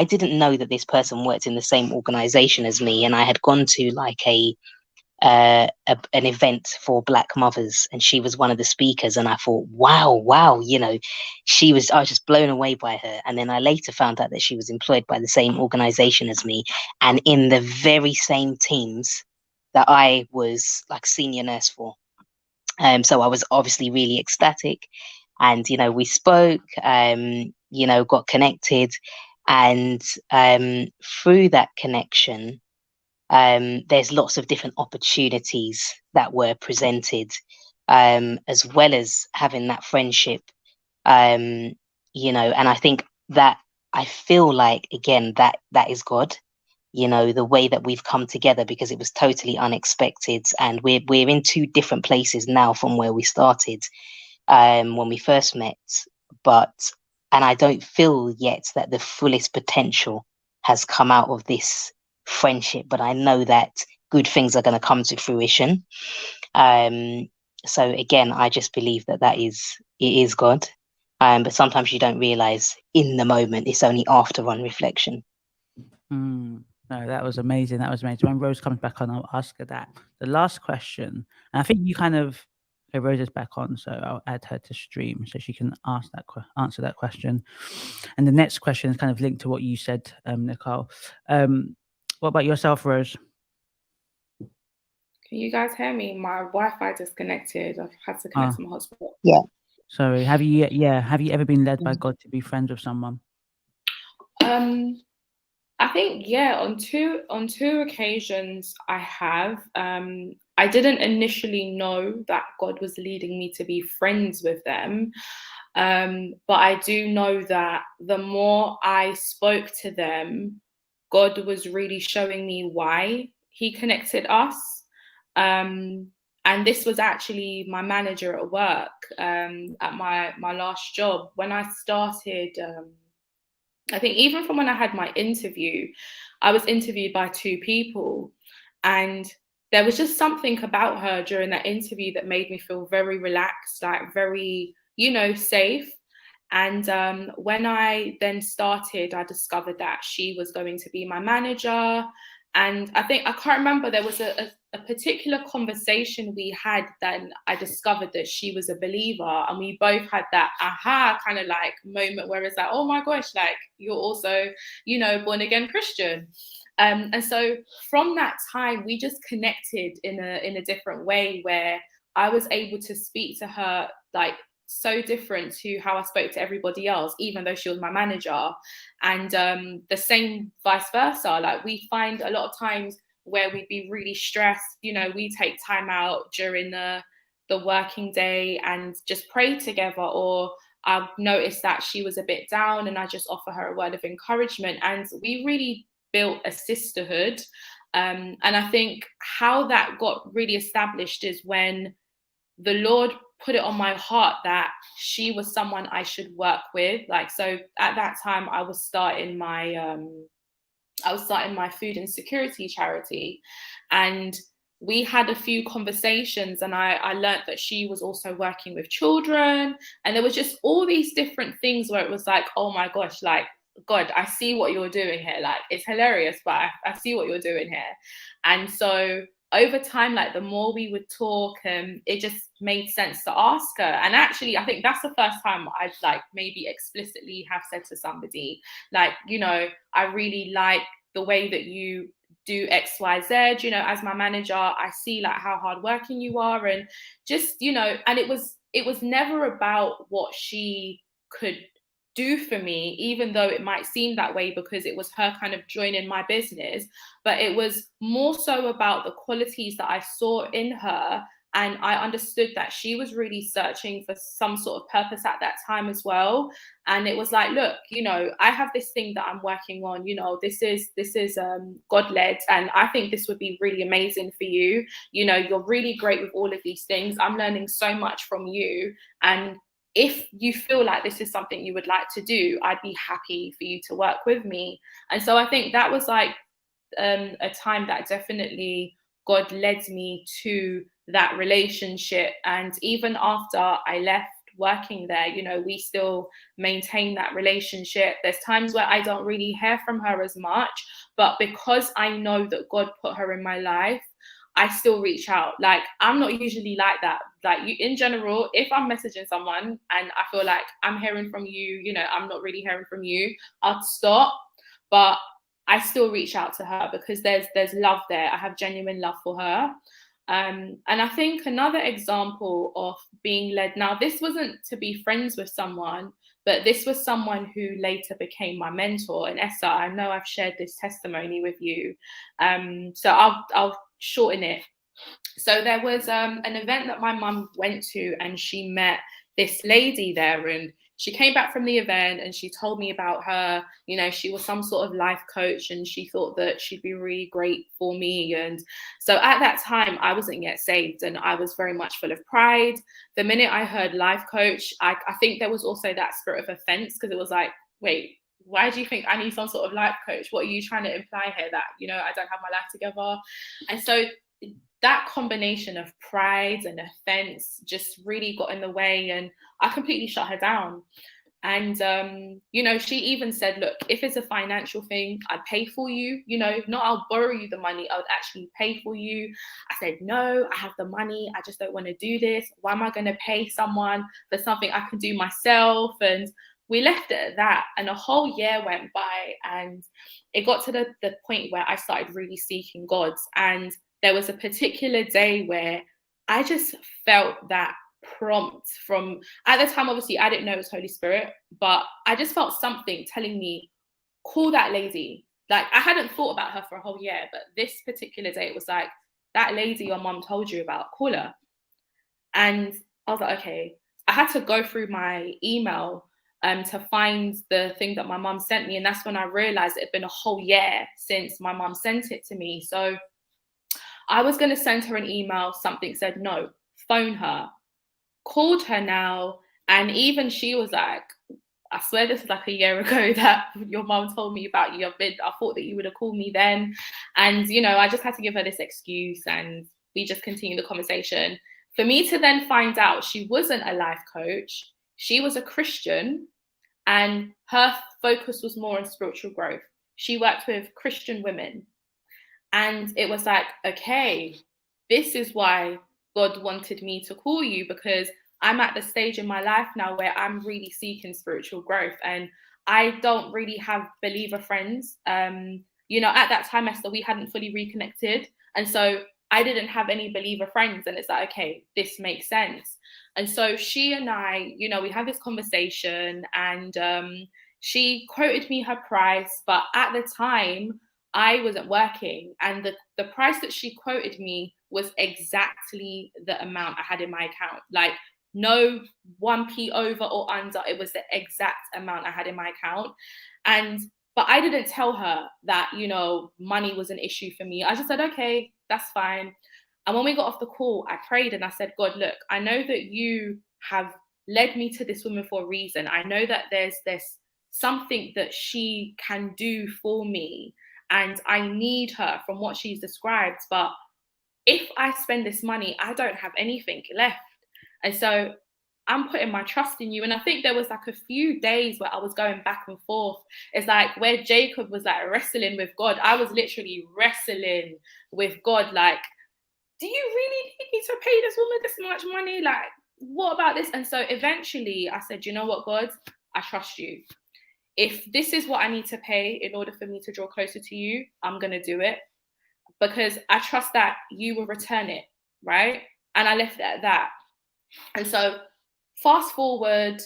didn't know that this person worked in the same organization as me, and I had gone to like an event for Black mothers, and she was one of the speakers, and I thought, wow, you know, I was just blown away by her. And then I later found out that she was employed by the same organization as me, and in the very same teams that I was like senior nurse for. So I was obviously really ecstatic. And, you know, we spoke, you know, got connected. And through that connection, there's lots of different opportunities that were presented, as well as having that friendship, you know, and I think that I feel like, again, that is God, you know, the way that we've come together, because it was totally unexpected. And we're in 2 different places now from where we started. When we first met, and I don't feel yet that the fullest potential has come out of this friendship, but I know that good things are going to come to fruition. So again, I just believe that it is God. But sometimes you don't realize in the moment. It's only after on reflection. No, that was amazing. That was amazing. When Rose comes back on, I'll ask her that. The last question, and I think you kind of, okay, Rose is back on, so I'll add her to stream so she can answer that question. And the next question is kind of linked to what you said, Nicole. What about yourself, Rose? Can you guys hear me? My Wi-Fi disconnected. I've had to connect to my hotspot. Yeah. Sorry. Have you ever been led by God to be friends with someone? I think, yeah, on two occasions I have. I didn't initially know that God was leading me to be friends with them. But I do know that the more I spoke to them, God was really showing me why he connected us. And this was actually my manager at work, at my last job. When I started, I think even from when I had my interview, I was interviewed by 2 people, and there was just something about her during that interview that made me feel very relaxed, like very, safe. And when I then started, I discovered that she was going to be my manager. And I can't remember, there was a particular conversation we had, then I discovered that she was a believer, and we both had that aha kind of like moment where it's like, oh my gosh, like you're also, born again Christian. And so from that time, we just connected in a different way, where I was able to speak to her like so different to how I spoke to everybody else, even though she was my manager. And the same vice versa. Like, we find a lot of times where we'd be really stressed, we take time out during the working day and just pray together. Or I've noticed that she was a bit down and I just offer her a word of encouragement. And we really built a sisterhood. And I think how that got really established is when the Lord put it on my heart that she was someone I should work with. Like, so at that time I was starting my food insecurity charity, and we had a few conversations, and I learned that she was also working with children, and there was just all these different things where it was like, oh my gosh, like, God, I see what you're doing here. Like, it's hilarious, but I see what you're doing here. And so over time, like, the more we would talk, it just made sense to ask her. And actually, I think that's the first time I'd like maybe explicitly have said to somebody, like, I really like the way that you do XYZ, as my manager, I see like how hardworking you are. And just, and it was never about what she could do for me, even though it might seem that way because it was her kind of joining my business, but it was more so about the qualities that I saw in her. And I understood that she was really searching for some sort of purpose at that time as well. And it was like, look, I have this thing that I'm working on, this is God-led, and I think this would be really amazing for you. You're really great with all of these things. I'm learning so much from you. And if you feel like this is something you would like to do, I'd be happy for you to work with me. And so I think that was like a time that definitely God led me to that relationship. And even after I left working there, we still maintain that relationship. There's times where I don't really hear from her as much, but because I know that God put her in my life, I still reach out. Like, I'm not usually like that. Like, in general, if I'm messaging someone and I feel like I'm hearing from you, I'm not really hearing from you, I'll stop. But I still reach out to her because there's love there. I have genuine love for her. And I think another example of being led, now this wasn't to be friends with someone, but this was someone who later became my mentor. And Essa, I know I've shared this testimony with you. So I'll shorten it. So there was an event that my mum went to, and she met this lady there, and she came back from the event and she told me about her. She was some sort of life coach, and she thought that she'd be really great for me. And so at that time, I wasn't yet saved, and I was very much full of pride. The minute I heard life coach, I think there was also that spirit of offense, because it was like, wait, why do you think I need some sort of life coach? What are you trying to imply here? That, I don't have my life together? And so that combination of pride and offense just really got in the way, and I completely shut her down. And you know, she even said, look, if it's a financial thing, I'd pay for you, you know, not I'll borrow you the money, I would actually pay for you. I said, no, I have the money, I just don't want to do this. Why am I going to pay someone for something I can do myself? And we left it at that. And a whole year went by, and it got to the point where I started really seeking God. And there was a particular day where I just felt that prompt from, at the time, obviously, I didn't know it was Holy Spirit, but I just felt something telling me, call that lady. Like, I hadn't thought about her for a whole year, but this particular day, it was like, that lady your mum told you about, call her. And I was like, okay. I had to go through my email to find the thing that my mum sent me. And that's when I realized it had been a whole year since my mum sent it to me. So I was going to send her an email. Something said, no, phone her. Called her now. And even she was like, I swear this is like a year ago that your mum told me about you. I thought that you would have called me then. And, you know, I just had to give her this excuse, and we just continued the conversation. For me to then find out she wasn't a life coach, she was a Christian, and her focus was more on spiritual growth. She worked with Christian women. And it was like, okay, this is why God wanted me to call you, because I'm at the stage in my life now where I'm really seeking spiritual growth, and I don't really have believer friends. You know, at that time, Esther, we hadn't fully reconnected. And so I didn't have any believer friends. And it's like, okay, this makes sense. And so she and I, you know, we had this conversation, and she quoted me her price. But at the time, I wasn't working. And the price that she quoted me was exactly the amount I had in my account. Like, no 1p over or under. It was the exact amount I had in my account. But I didn't tell her that, you know, money was an issue for me. I just said, okay, that's fine. And when we got off the call, I prayed and I said, God, look, I know that you have led me to this woman for a reason. I know that there's something that she can do for me, and I need her from what she's described. But if I spend this money, I don't have anything left. And so I'm putting my trust in you. And I think there was like a few days where I was going back and forth. It's like where Jacob was like wrestling with God. I was literally wrestling with God. Like, do you really need me to pay this woman this much money? Like, what about this? And so eventually I said, you know what, God, I trust you. If this is what I need to pay in order for me to draw closer to you, I'm going to do it, because I trust that you will return it, right? And I left it at that. And so fast forward,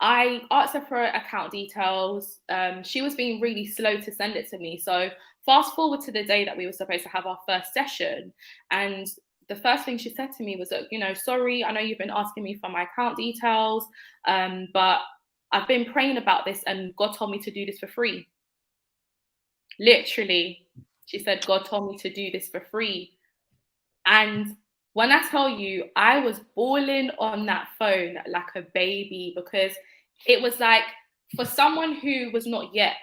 I asked her for account details. She was being really slow to send it to me. So fast forward to the day that we were supposed to have our first session. And the first thing she said to me was, that, you know, sorry, I know you've been asking me for my account details, but I've been praying about this and God told me to do this for free. Literally, she said, God told me to do this for free. And when I tell you, I was bawling on that phone like a baby, because it was like, for someone who was not yet,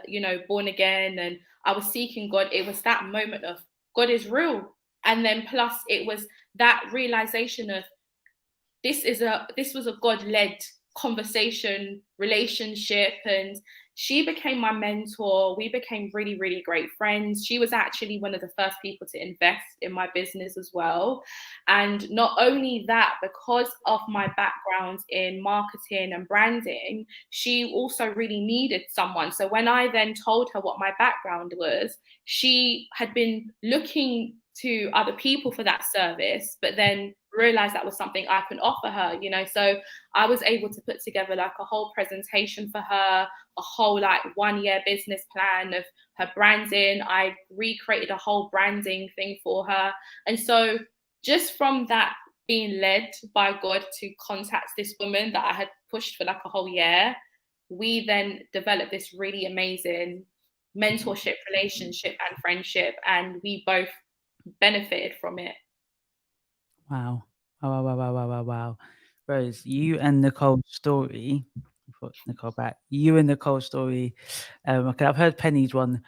you know, born again, and I was seeking God, it was that moment of God is real. And then plus it was that realization of this was a God-led conversation, relationship. And she became my mentor. We became really, really great friends. She was actually one of the first people to invest in my business as well. And not only that, because of my background in marketing and branding, she also really needed someone. So when I then told her what my background was, she had been looking to other people for that service, but then realized that was something I can offer her, you know. So I was able to put together like a whole presentation for her, a whole like 1 year business plan of her branding. I recreated a whole branding thing for her. And so just from that, being led by God to contact this woman that I had pushed for like a whole year, we then developed this really amazing mentorship, relationship and friendship, and we both benefited from it. Wow. Wow. Rose, you and Nicole's story, Nicole back. You and Nicole's story. Okay, I've heard Penny's one.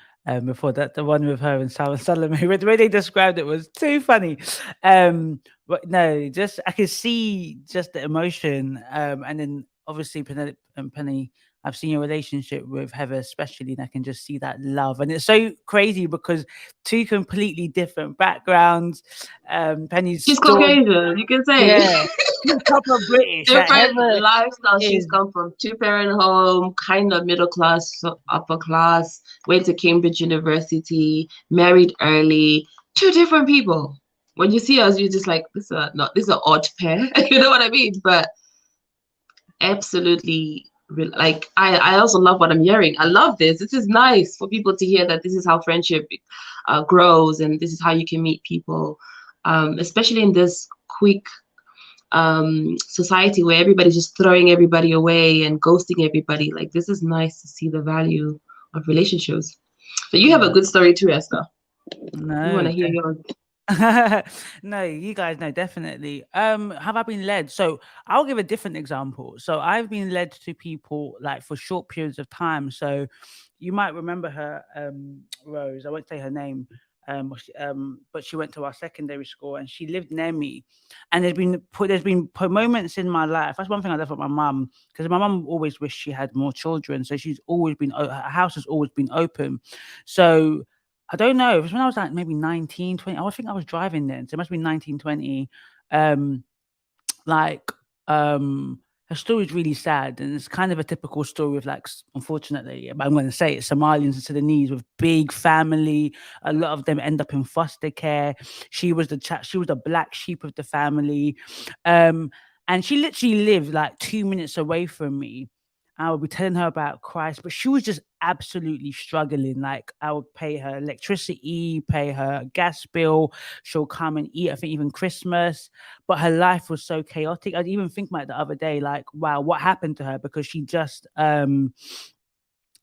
before that, the one with her and Sarah Salome, the way they described it was too funny. But no, just I could see just the emotion. And then obviously Penelope and Penny, I've seen your relationship with Heather, especially, and I can just see that love. And it's so crazy because two completely different backgrounds. Penny's She's still, Caucasian, you can say. yeah, she's proper British. Like, Different Heather lifestyle. She's is, come from two-parent home, kind of middle class, upper class, went to Cambridge University, married early. Two different people. When you see us, you're just like, this is an odd pair. You know what I mean? But absolutely, like I also love what I'm hearing. I love this. This is nice for people to hear that this is how friendship grows, and this is how you can meet people, especially in this quick society where everybody's just throwing everybody away and ghosting everybody. Like, this is nice to see the value of relationships. But you have a good story too, Esther. no, We want to hear yours. no, you guys know definitely. Have I been led? So I'll give a different example. So I've been led to people like for short periods of time. So you might remember her, Rose. I won't say her name. But she went to our secondary school and she lived near me. And there's been moments in my life. That's one thing I love about my mum, because my mum always wished she had more children. So she's always been, her house has always been open. So I don't know. It was when I was like maybe 19, 20. I think I was driving then. So it must be 19, 20. Like, her story is really sad. And it's kind of a typical story of like, unfortunately, but I'm going to say it, Somalians and Sudanese with big family. A lot of them end up in foster care. She was the black sheep of the family. And she literally lived like 2 minutes away from me. I would be telling her about Christ, but she was just absolutely struggling. Like, I would pay her electricity, pay her gas bill. She'll come and eat, I think even Christmas. But her life was so chaotic. I'd even think about it the other day, like, wow, what happened to her? Because she just kind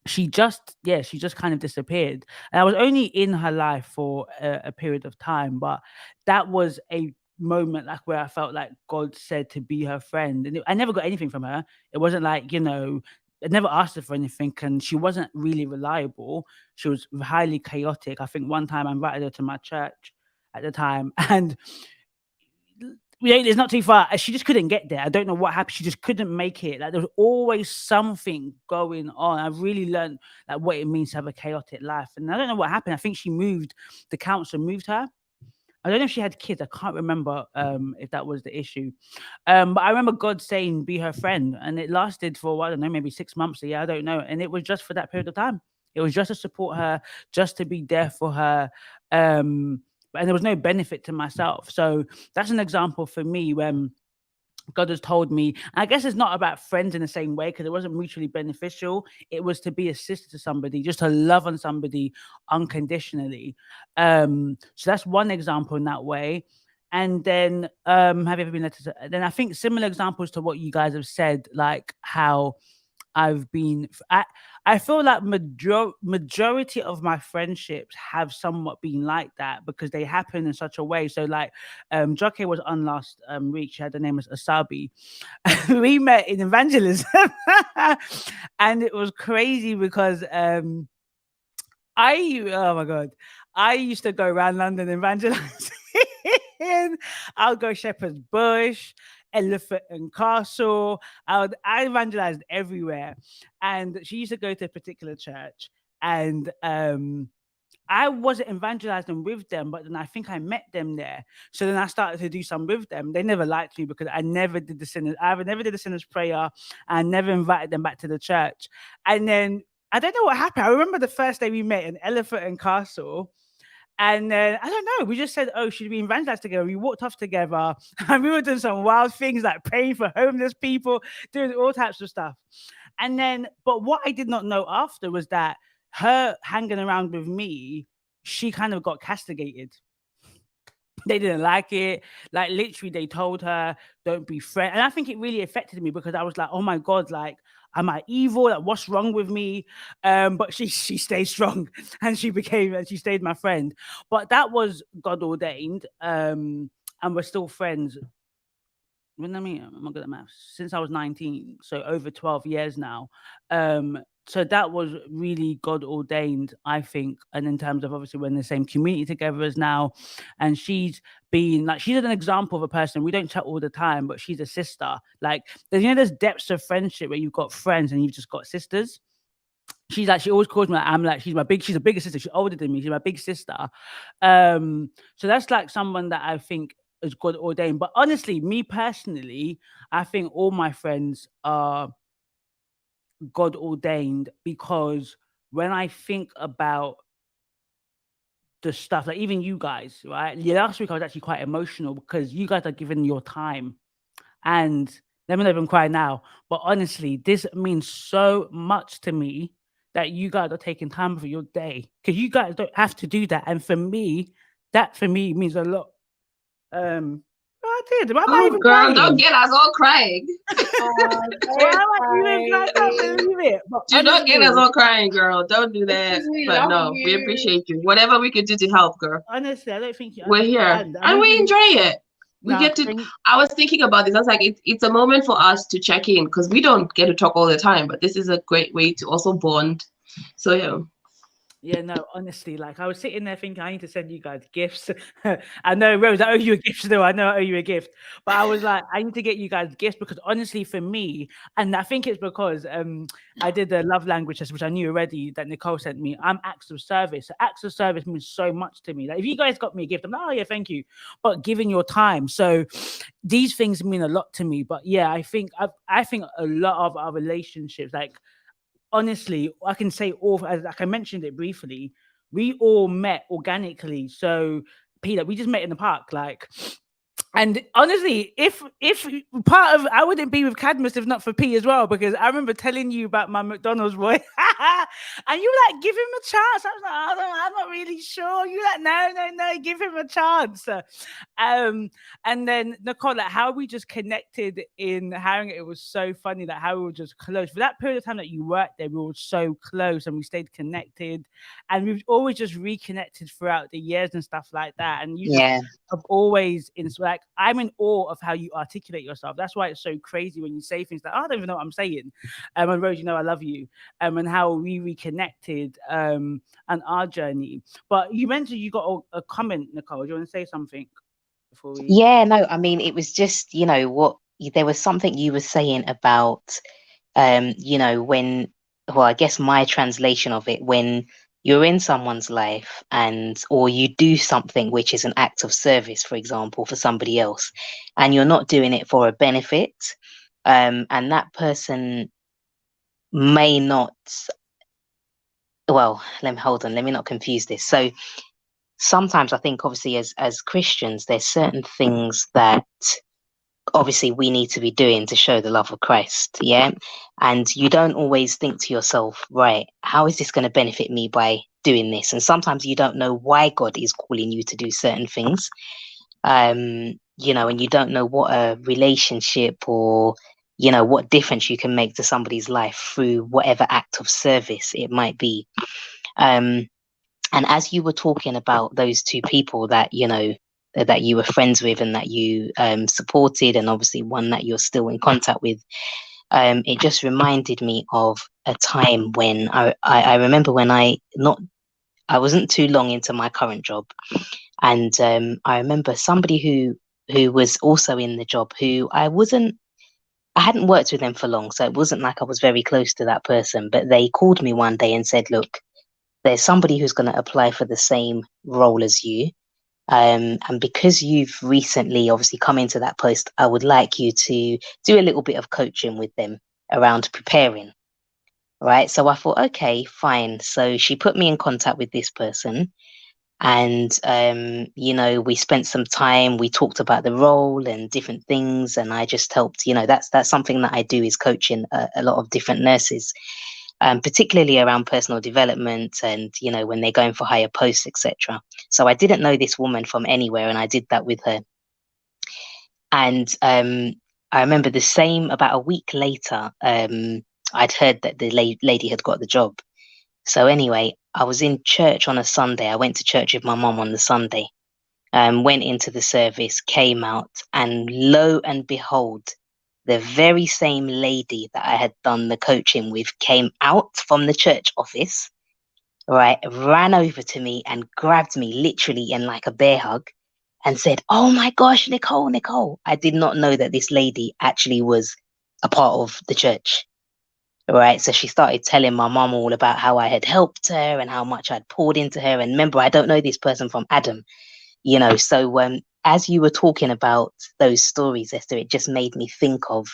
of disappeared. And I was only in her life for a period of time, but that was a moment like where I felt like God said to be her friend. And I never got anything from her. It wasn't like, I never asked her for anything, and she wasn't really reliable. She was highly chaotic. I think one time I invited her to my church at the time, and it's not too far. She just couldn't get there. I don't know what happened. She just couldn't make it. Like, there was always something going on. I really learned like what it means to have a chaotic life. And I don't know what happened. I think the council moved her. I don't know if she had kids. I can't remember if that was the issue. But I remember God saying, be her friend. And it lasted for, I don't know, maybe 6 months, a year, I don't know. And it was just for that period of time. It was just to support her, just to be there for her. And there was no benefit to myself. So that's an example for me when God has told me, and I guess it's not about friends in the same way, because it wasn't mutually beneficial. It was to be a sister to somebody, just to love on somebody unconditionally. So that's one example in that way. And then have you ever been led to? Then I think similar examples to what you guys have said, like how I've been. I feel like majority of my friendships have somewhat been like that, because they happen in such a way. So like, Joke was on last week. She had the name as Asabi. We met in evangelism, and it was crazy because oh my God, I used to go around London evangelizing. I'll go Shepherd's Bush, Elephant and Castle. I evangelized everywhere. And she used to go to a particular church, and I wasn't evangelizing with them, but then I think I met them there. So then I started to do some with them. They never liked me because I never did the sinner's prayer. I never invited them back to the church. And then I don't know what happened. I remember the first day we met in Elephant and Castle. And then, I don't know, we just said, oh, should we evangelize together? We walked off together and we were doing some wild things like praying for homeless people, doing all types of stuff. And then, but what I did not know after was that her hanging around with me, she kind of got castigated. They didn't like it. Like, literally, they told her, don't be friends. And I think it really affected me, because I was like, oh my God, like, am I evil? Like, what's wrong with me? But she stayed strong, and she stayed my friend. But that was God ordained. And we're still friends when I mean, I'm not good at maths, since I was 19, so over 12 years now. So that was really God ordained, I think. And in terms of obviously we're in the same community together as now, and she's an example of a person. We don't chat all the time, but she's a sister. Like, there's depths of friendship where you've got friends and you've just got sisters. She always calls me like, she's a bigger sister. She's older than me. She's my big sister. So that's like someone that I think is God ordained. But honestly, me personally, I think all my friends are God ordained, because when I think about the stuff, like even you guys, right? Last week I was actually quite emotional because you guys are giving your time. And let me not even cry now. But honestly, this means so much to me that you guys are taking time for your day, because you guys don't have to do that. And for me, that means a lot. I did. Why am I even girl, crying? don't get us all crying. Why am I even crying? I can't believe it. But Do not get us honestly, all crying, girl. Don't do that. Because we But love no, we you. appreciate you. Whatever we could do to help, girl. honestly, I don't think you We're here. understand. I And don't we think- enjoy it. We No, get to. think- I was thinking about this. I was like, it's a moment for us to check in, because we don't get to talk all the time. But this is a great way to also bond. So yeah. Yeah, no, honestly, like I was sitting there thinking, I need to send you guys gifts. I know, Rose, I owe you a gift still. I know I owe you a gift. But I was like, I need to get you guys gifts, because honestly, for me, and I think it's because I did the love language test, which I knew already that Nicole sent me. I'm acts of service. So acts of service means so much to me. Like if you guys got me a gift, I'm like, oh yeah, thank you. But giving your time. So these things mean a lot to me. But yeah, I think a lot of our relationships, like, honestly, I can say like I mentioned it briefly, we all met organically. So, Peter, we just met in the park, like. And honestly, if part of, I wouldn't be with Cadmus if not for P as well, because I remember telling you about my McDonald's boy, and you were like, give him a chance. I was like, I'm not really sure. You like, no, give him a chance. And then Nicole, like how we just connected in Harrington, it was so funny, like how we were just close. For that period of time that you worked there, we were so close and we stayed connected, and we've always just reconnected throughout the years and stuff like that. And you just have always like, I'm in awe of how you articulate yourself. That's why it's so crazy when you say things like, oh, I don't even know what I'm saying. And Rose, I love you. And how we reconnected and our journey. But you mentioned you got a comment, Nicole. Do you want to say something before we? Yeah, no, I mean, it was just, there was something you were saying about, when, well, I guess my translation of it, when you're in someone's life or you do something which is an act of service, for example, for somebody else, and you're not doing it for a benefit, and that person may not, well, let me not confuse this. So sometimes I think obviously as Christians, there's certain things that obviously we need to be doing to show the love of Christ. Yeah. And you don't always think to yourself, right, how is this going to benefit me by doing this? And sometimes you don't know why God is calling you to do certain things. And you don't know what a relationship or, what difference you can make to somebody's life through whatever act of service it might be. And as you were talking about those two people that you were friends with and that you supported, and obviously one that you're still in contact with, it just reminded me of a time when I remember when I wasn't too long into my current job, and I remember somebody who was also in the job who I hadn't worked with them for long, so it wasn't like I was very close to that person, but they called me one day and said, look, there's somebody who's going to apply for the same role as you. And because you've recently obviously come into that post, I would like you to do a little bit of coaching with them around preparing. Right. So I thought, okay, fine. So she put me in contact with this person. And, we spent some time, we talked about the role and different things. And I just helped, that's something that I do, is coaching a lot of different nurses. Particularly around personal development and, when they're going for higher posts, etc. So I didn't know this woman from anywhere, and I did that with her. And I remember about a week later, I'd heard that the lady had got the job. So anyway, I was in church on a Sunday. I went to church with my mom on the Sunday. went into the service, came out, and lo and behold, the very same lady that I had done the coaching with came out from the church office, right, ran over to me and grabbed me literally in like a bear hug and said, "Oh my gosh, Nicole. I did not know that this lady actually was a part of the church." Right. So she started telling my mum all about how I had helped her and how much I'd poured into her. And remember, I don't know this person from Adam, So as you were talking about those stories, Esther, it just made me think of,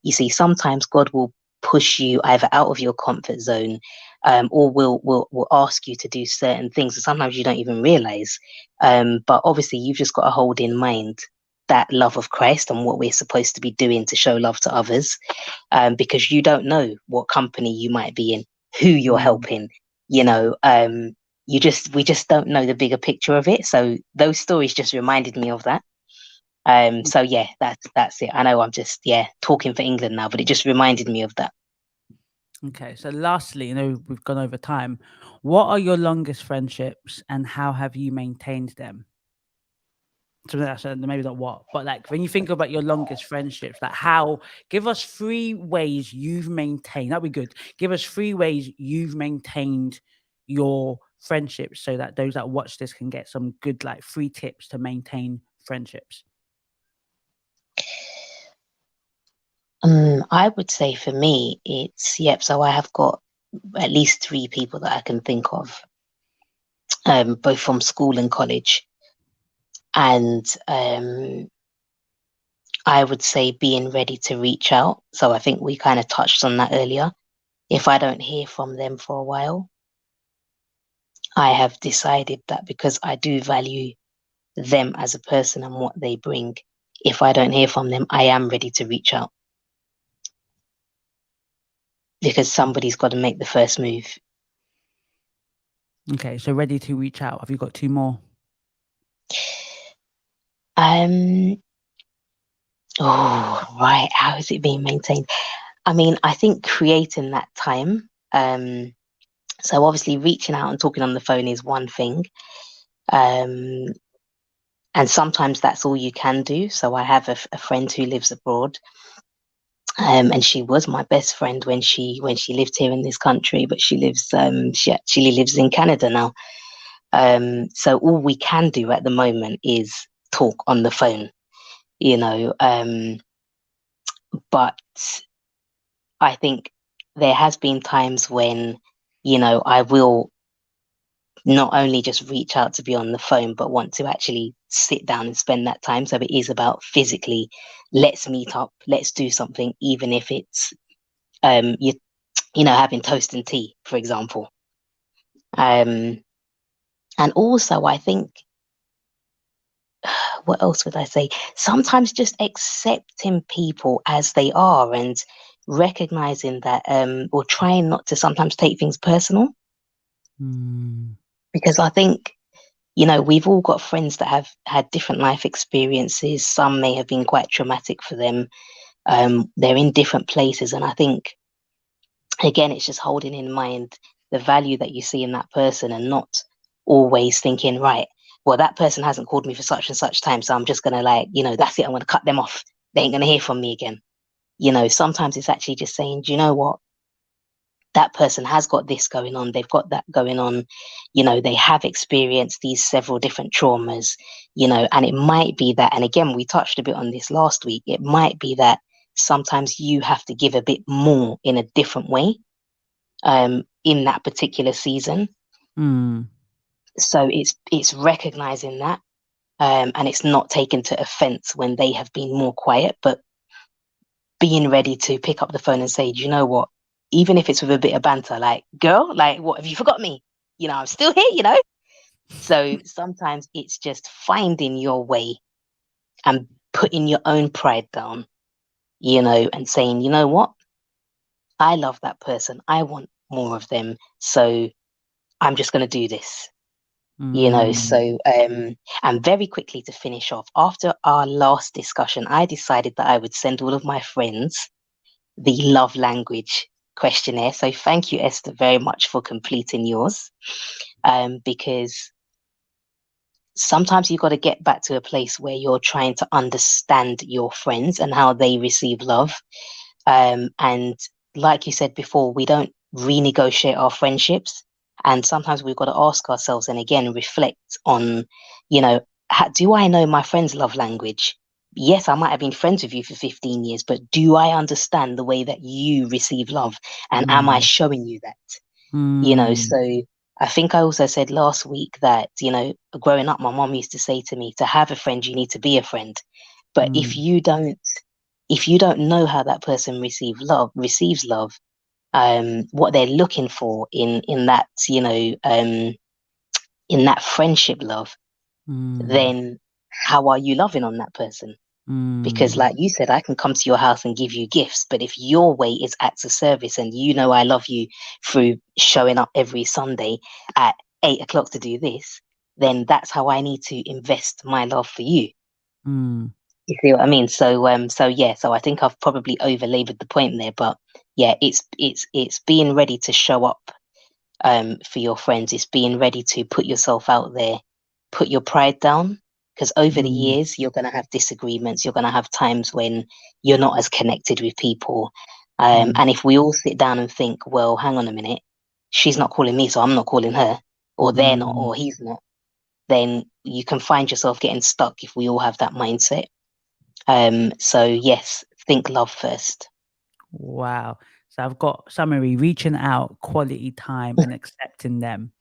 you see, sometimes God will push you either out of your comfort zone, or will ask you to do certain things. And sometimes you don't even realize. But obviously, you've just got to hold in mind that love of Christ and what we're supposed to be doing to show love to others, because you don't know what company you might be in, who you're helping, we just don't know the bigger picture of it. So those stories just reminded me of that. So yeah, that's it. I know I'm just talking for England now, but it just reminded me of that. Okay, so lastly, we've gone over time. What are your longest friendships and how have you maintained them? So that's maybe not what, but like when you think about your longest friendships, like give us 3 ways you've maintained. That'd be good. Give us 3 ways you've maintained your friendships so that those that watch this can get some good, like 3 tips to maintain friendships. I would say for me, it's, so I have got at least 3 people that I can think of, both from school and college. And I would say being ready to reach out. So I think we kind of touched on that earlier. If I don't hear from them for a while, I have decided that because I do value them as a person and what they bring, if I don't hear from them, I am ready to reach out. Because somebody's got to make the first move. Okay, so ready to reach out. Have you got 2 more? Oh, right. How is it being maintained? I mean, I think creating that time. So obviously reaching out and talking on the phone is one thing. And sometimes that's all you can do. So I have a friend who lives abroad. And she was my best friend when she lived here in this country, but she actually lives in Canada now. So all we can do at the moment is talk on the phone, but I think there has been times when, I will not only just reach out to be on the phone, but want to actually sit down and spend that time. So it is about physically, let's meet up, let's do something, even if it's, having toast and tea, for example. And also, I think, what else would I say? Sometimes just accepting people as they are and recognizing that, or trying not to sometimes take things personal. Because I think, we've all got friends that have had different life experiences. Some may have been quite traumatic for them. They're in different places. And I think, again, it's just holding in mind the value that you see in that person and not always thinking, right, well, that person hasn't called me for such and such time, so I'm just going to that's it. I'm going to cut them off. They ain't going to hear from me again. Sometimes it's actually just saying, do you know what? That person has got this going on. They've got that going on. They have experienced these several different traumas, and it might be that, and again, we touched a bit on this last week. It might be that sometimes you have to give a bit more in a different way, in that particular season. So it's recognizing that, and it's not taken to offense when they have been more quiet, but being ready to pick up the phone and say, do you know what? Even if it's with a bit of banter, like, girl, like, what, have you forgot me? I'm still here, So sometimes it's just finding your way and putting your own pride down, and saying, you know what? I love that person. I want more of them. So I'm just going to do this, So, and very quickly to finish off, after our last discussion, I decided that I would send all of my friends the love language questionnaire. So thank you, Esther, very much for completing yours, because sometimes you've got to get back to a place where you're trying to understand your friends and how they receive love. And like you said before, we don't renegotiate our friendships. And sometimes we've got to ask ourselves and again reflect on, do I know my friend's love language? Yes, I might have been friends with you for 15 years, but do I understand the way that you receive love? And am I showing you that? So I think I also said last week that, growing up, my mom used to say to me, to have a friend, you need to be a friend. But if you don't know how that person receives love, what they're looking for in that, in that friendship love, then how are you loving on that person? Because like you said, I can come to your house and give you gifts, but if your way is acts of service and I love you through showing up every Sunday at 8 o'clock to do this, then that's how I need to invest my love for you. You see what I mean? So I think I've probably over-labored the point there, but yeah, it's being ready to show up for your friends. It's being ready to put yourself out there, put your pride down. Because over the years, you're going to have disagreements. You're going to have times when you're not as connected with people. And if we all sit down and think, well, hang on a minute, she's not calling me, so I'm not calling her, or they're not, or he's not, then you can find yourself getting stuck if we all have that mindset. So yes, think love first. Wow. So I've got summary: reaching out, quality time, and accepting them.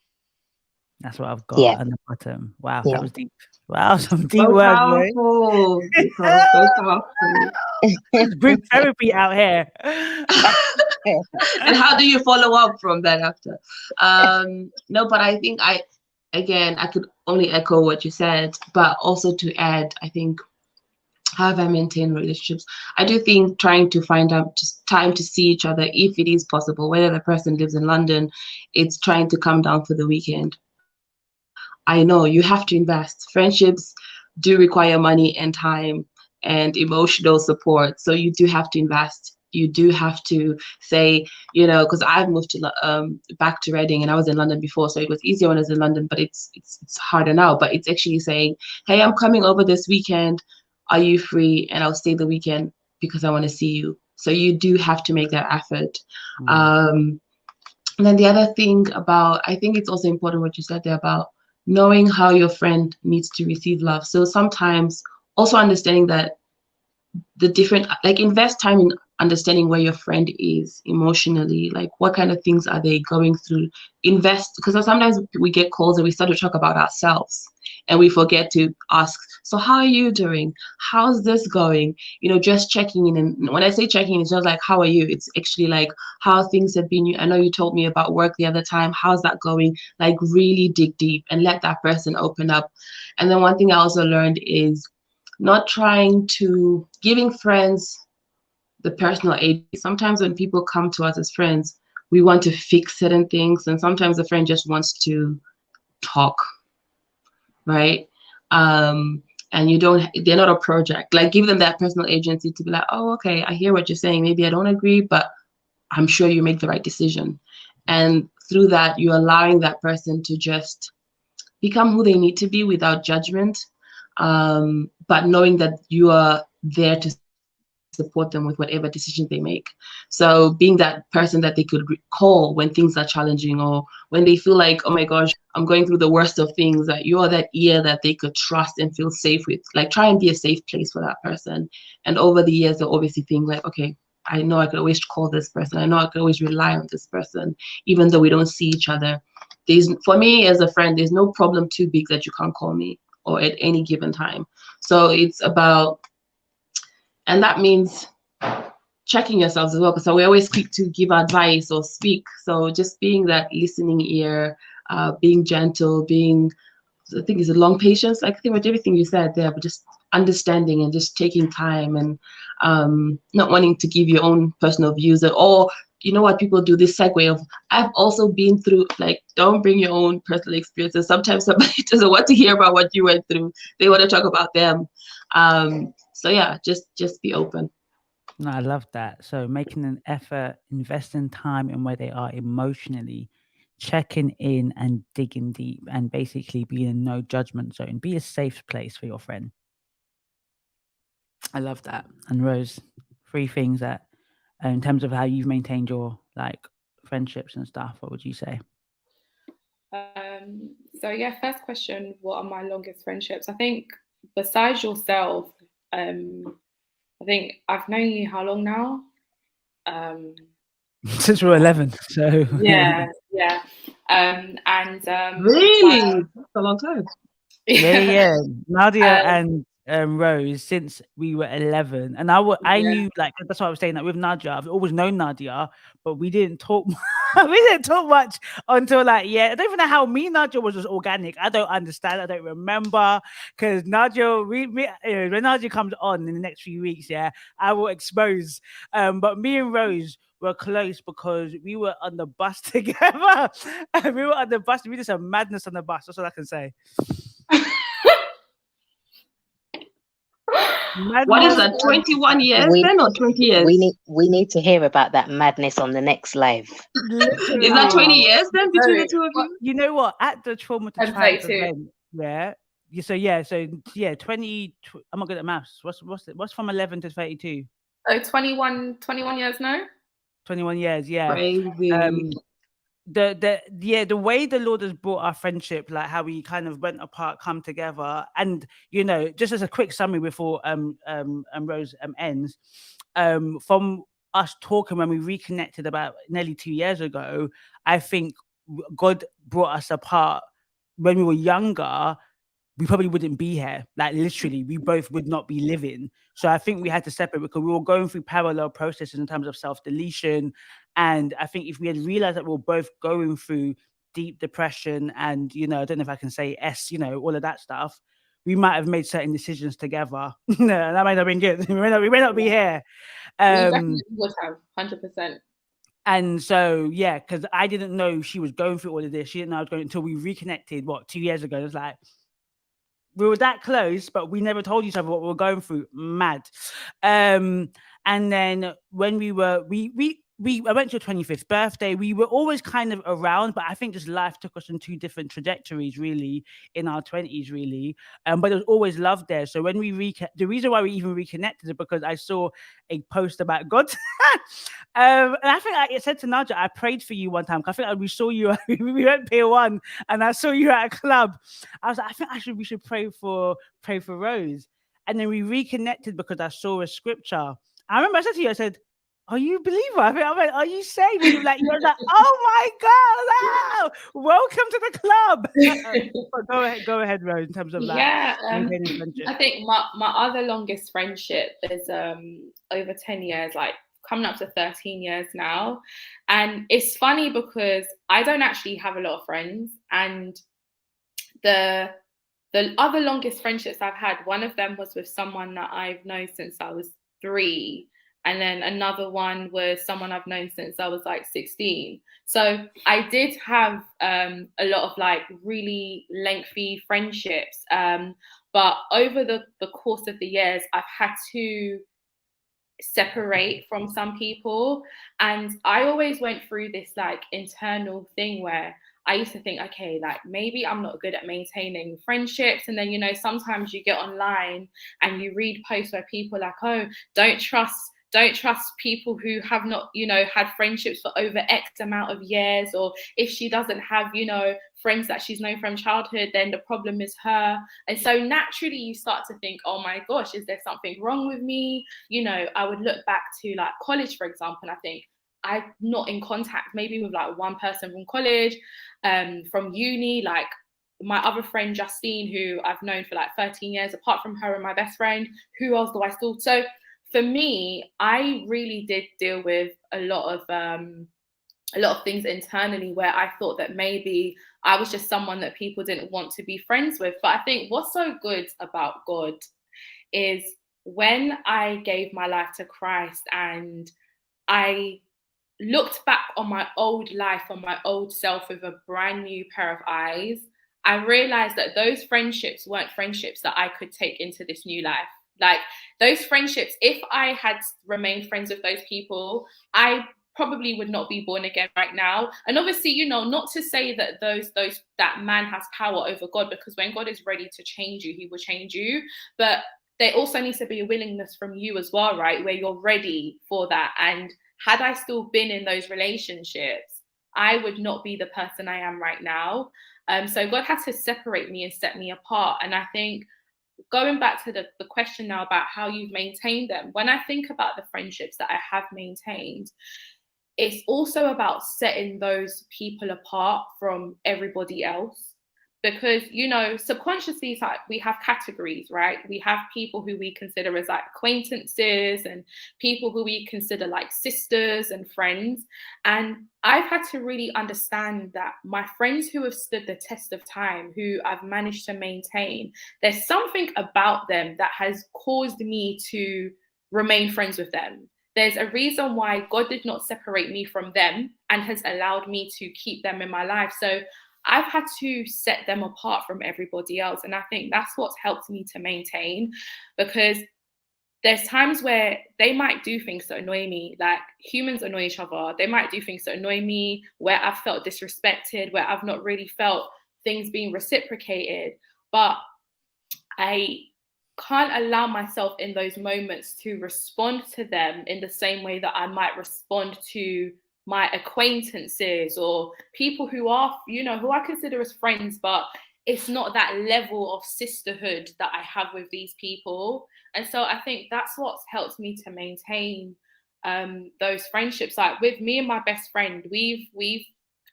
That's what I've got on the bottom. Wow, that was deep. Wow, some deep So words, powerful. So powerful. It's group therapy out here. And how do you follow up from that after? No, but I think I could only echo what you said, but also to add, I think, how have I maintained relationships? I do think trying to find out just time to see each other, if it is possible, whether the person lives in London, it's trying to come down for the weekend. I know you have to invest. Friendships do require money and time and emotional support. So you do have to invest. You do have to say, because I've moved to back to Reading, and I was in London before, so it was easier when I was in London, but it's harder now. But it's actually saying, hey, I'm coming over this weekend. Are you free? And I'll stay the weekend because I want to see you. So you do have to make that effort. And then the other thing I think it's also important what you said there about knowing how your friend needs to receive love. So sometimes also understanding that invest time in understanding where your friend is emotionally, like what kind of things are they going through. Invest, because sometimes we get calls and we start to talk about ourselves and we forget to ask, so how are you doing? How's this going? Just checking in. And when I say checking in, it's just like, how are you? It's actually like how things have been. I know you told me about work the other time. How's that going? Like really dig deep and let that person open up. And then one thing I also learned is not trying to giving friends the personal aid. Sometimes when people come to us as friends, we want to fix certain things, and sometimes the friend just wants to talk, right? And they're not a project. Like, give them that personal agency to be like, oh, okay, I hear what you're saying. Maybe I don't agree, but I'm sure you make the right decision. And through that, you're allowing that person to just become who they need to be without judgment. But knowing that you are there to support them with whatever decisions they make. So being that person that they could call when things are challenging, or when they feel like, oh my gosh, I'm going through the worst of things, that you are that ear that they could trust and feel safe with. Like, try and be a safe place for that person. And over the years, they'll obviously think like, okay, I know I could always call this person. I know I could always rely on this person, even though we don't see each other. For me as a friend, there's no problem too big that you can't call me or at any given time. So it's about, and that means checking yourselves as well, because we always quick to give advice or speak. So just being that listening ear, being gentle, I think it's a long patience. I think with everything you said there, but just understanding and just taking time, and not wanting to give your own personal views, or what people do, this segue of, I've also been through, like, don't bring your own personal experiences. Sometimes somebody doesn't want to hear about what you went through. They want to talk about them. So yeah, just be open. No, I love that. So making an effort, investing time in where they are emotionally, checking in and digging deep, and basically being in no judgment zone. Be a safe place for your friend. I love that. And Rose, 3 things that, in terms of how you've maintained your like friendships and stuff, what would you say? So yeah, first question, what are my longest friendships? I think besides yourself, I think I've known you how long now? Since we were 11, so yeah. Really? That's a long time. yeah. Nadia and Rose, since we were 11, and I knew, like, that's what I was saying, that with Nadia, I've always known Nadia, but we didn't talk we didn't talk much until, like, I don't even know how me and Nadia was just organic. I don't understand, I don't remember, because Nadia, when Nadia comes on in the next few weeks, I will expose, but me and Rose were close because we were on the bus together. We were on the bus, we did some madness on the bus, that's all I can say. What is that? 21 years then, or 20 years? We need to hear about that madness on the next live. Is that 20 years then between the two of you? You know what? At the Trauma to Triumph event, so 20. I'm not good at maths. What's from 11 to 32? Oh, 21 years now. 21 years, yeah. Crazy. The way the Lord has brought our friendship, like how we kind of went apart, come together, and just as a quick summary before Rose ends, from us talking when we reconnected about nearly 2 years ago, I think God brought us apart. When we were younger, we probably wouldn't be here. Like, literally, we both would not be living. So I think we had to separate because we were going through parallel processes in terms of self-deletion. And I think if we had realized that we were both going through deep depression and, I don't know if I can say all of that stuff, we might have made certain decisions together. No, that might not have been good. We may not be here. We definitely would have, 100%. And so, because I didn't know she was going through all of this. She didn't know I was going until we reconnected, 2 years ago. It was like, we were that close, but we never told each other what we were going through. Mad. And then when we were, I went to your 25th birthday. We were always kind of around, but I think just life took us in 2 different trajectories, really, in our 20s, really. But there was always love there. So when we the reason why we even reconnected is because I saw a post about God. And I think I said to Nadia, I prayed for you one time. I think we saw you, we went Pier 1, and I saw you at a club. I was like, I think we should pray for Rose. And then we reconnected because I saw a scripture. I remember I said to you, I said, are you a believer? I went, are you saved? And you were like, oh my God, wow, welcome to the club. Go ahead, Rose, in terms of that. I think my other longest friendship is over 10 years, like coming up to 13 years now. And it's funny because I don't actually have a lot of friends. And the other longest friendships I've had, one of them was with someone that I've known since I was 3. And then another one was someone I've known since I was like 16. So I did have a lot of like really lengthy friendships. But over the course of the years, I've had to separate from some people. And I always went through this like internal thing where I used to think, okay, like maybe I'm not good at maintaining friendships. And then, sometimes you get online and you read posts where people are like, oh, don't trust people who have not, had friendships for over X amount of years, or if she doesn't have, friends that she's known from childhood, then the problem is her. And so naturally you start to think, oh my gosh, is there something wrong with me? I would look back to like college, for example, and I think I'm not in contact maybe with like one person from college, from uni, like my other friend Justine, who I've known for like 13 years, apart from her and my best friend, who else do I still? So for me, I really did deal with a lot of things internally where I thought that maybe I was just someone that people didn't want to be friends with. But I think what's so good about God is when I gave my life to Christ and I looked back on my old life, on my old self with a brand new pair of eyes, I realized that those friendships weren't friendships that I could take into this new life. Like those friendships, if I had remained friends with those people, I probably would not be born again right now. And obviously, you know, not to say that that man has power over God, because when God is ready to change you, he will change you. But there also needs to be a willingness from you as well, right? Where you're ready for that. And had I still been in those relationships, I would not be the person I am right now. So God had to separate me and set me apart. And I think going back to the question now about how you've maintained them, when I think about the friendships that I have maintained, it's also about setting those people apart from everybody else. Because, you know, subconsciously, it's like we have categories, right? We have people who we consider as like acquaintances, and people who we consider like sisters and friends. And I've had to really understand that my friends who have stood the test of time, who I've managed to maintain, there's something about them that has caused me to remain friends with them. There's a reason why God did not separate me from them and has allowed me to keep them in my life. So I've had to set them apart from everybody else. And I think that's what's helped me to maintain, because there's times where they might do things that annoy me. Like, humans annoy each other. They might do things that annoy me, where I've felt disrespected, where I've not really felt things being reciprocated. But I can't allow myself in those moments to respond to them in the same way that I might respond to my acquaintances or people who are, you know, who I consider as friends, but it's not that level of sisterhood that I have with these people. And so I think that's what's helped me to maintain those friendships. Like with me and my best friend, we've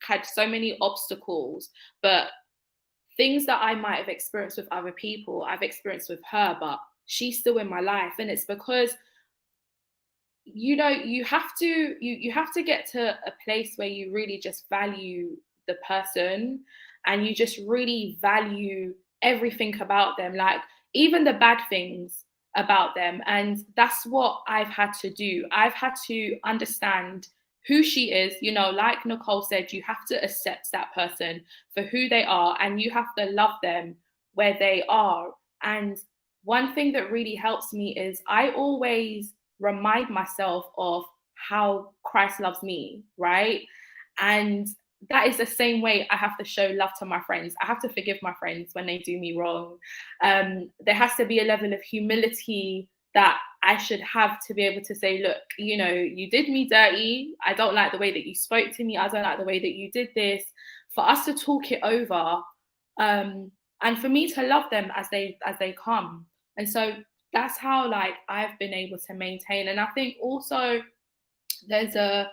had so many obstacles, but things that I might have experienced with other people, I've experienced with her, but she's still in my life. And it's because, you know, you have to get to a place where you really just value the person, and you just really value everything about them, like even the bad things about them. And that's what I've had to do. I've had to understand who she is. You know, like Nicole said, you have to accept that person for who they are, and you have to love them where they are. And one thing that really helps me is I always remind myself of how Christ loves me, right? And that is the same way I have to show love to my friends. I have to forgive my friends when they do me wrong. There has to be a level of humility that I should have to be able to say, look, you know, you did me dirty. I don't like the way that you spoke to me. I don't like the way that you did this. For us to talk it over, and for me to love them as they come. And so that's how, like, I've been able to maintain. And I think also there's a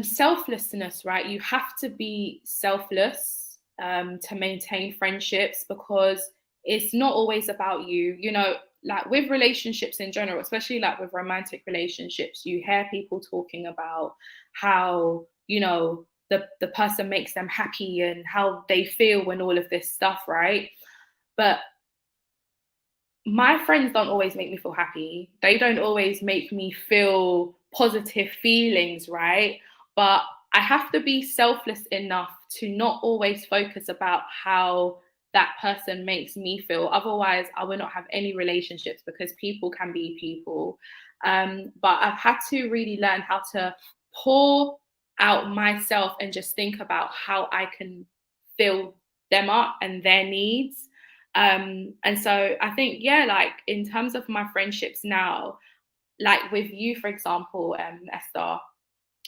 selflessness, right? You have to be selfless to maintain friendships, because it's not always about you. You know, like with relationships in general, especially like with romantic relationships, you hear people talking about how, you know, the person makes them happy and how they feel when all of this stuff, right? But my friends don't always make me feel happy. They don't always make me feel positive feelings, right? But I have to be selfless enough to not always focus about how that person makes me feel. Otherwise, I will not have any relationships, because people can be people. But I've had to really learn how to pour out myself and just think about how I can fill them up and their needs. And so I think, yeah, like in terms of my friendships now, like with you, for example, Esther,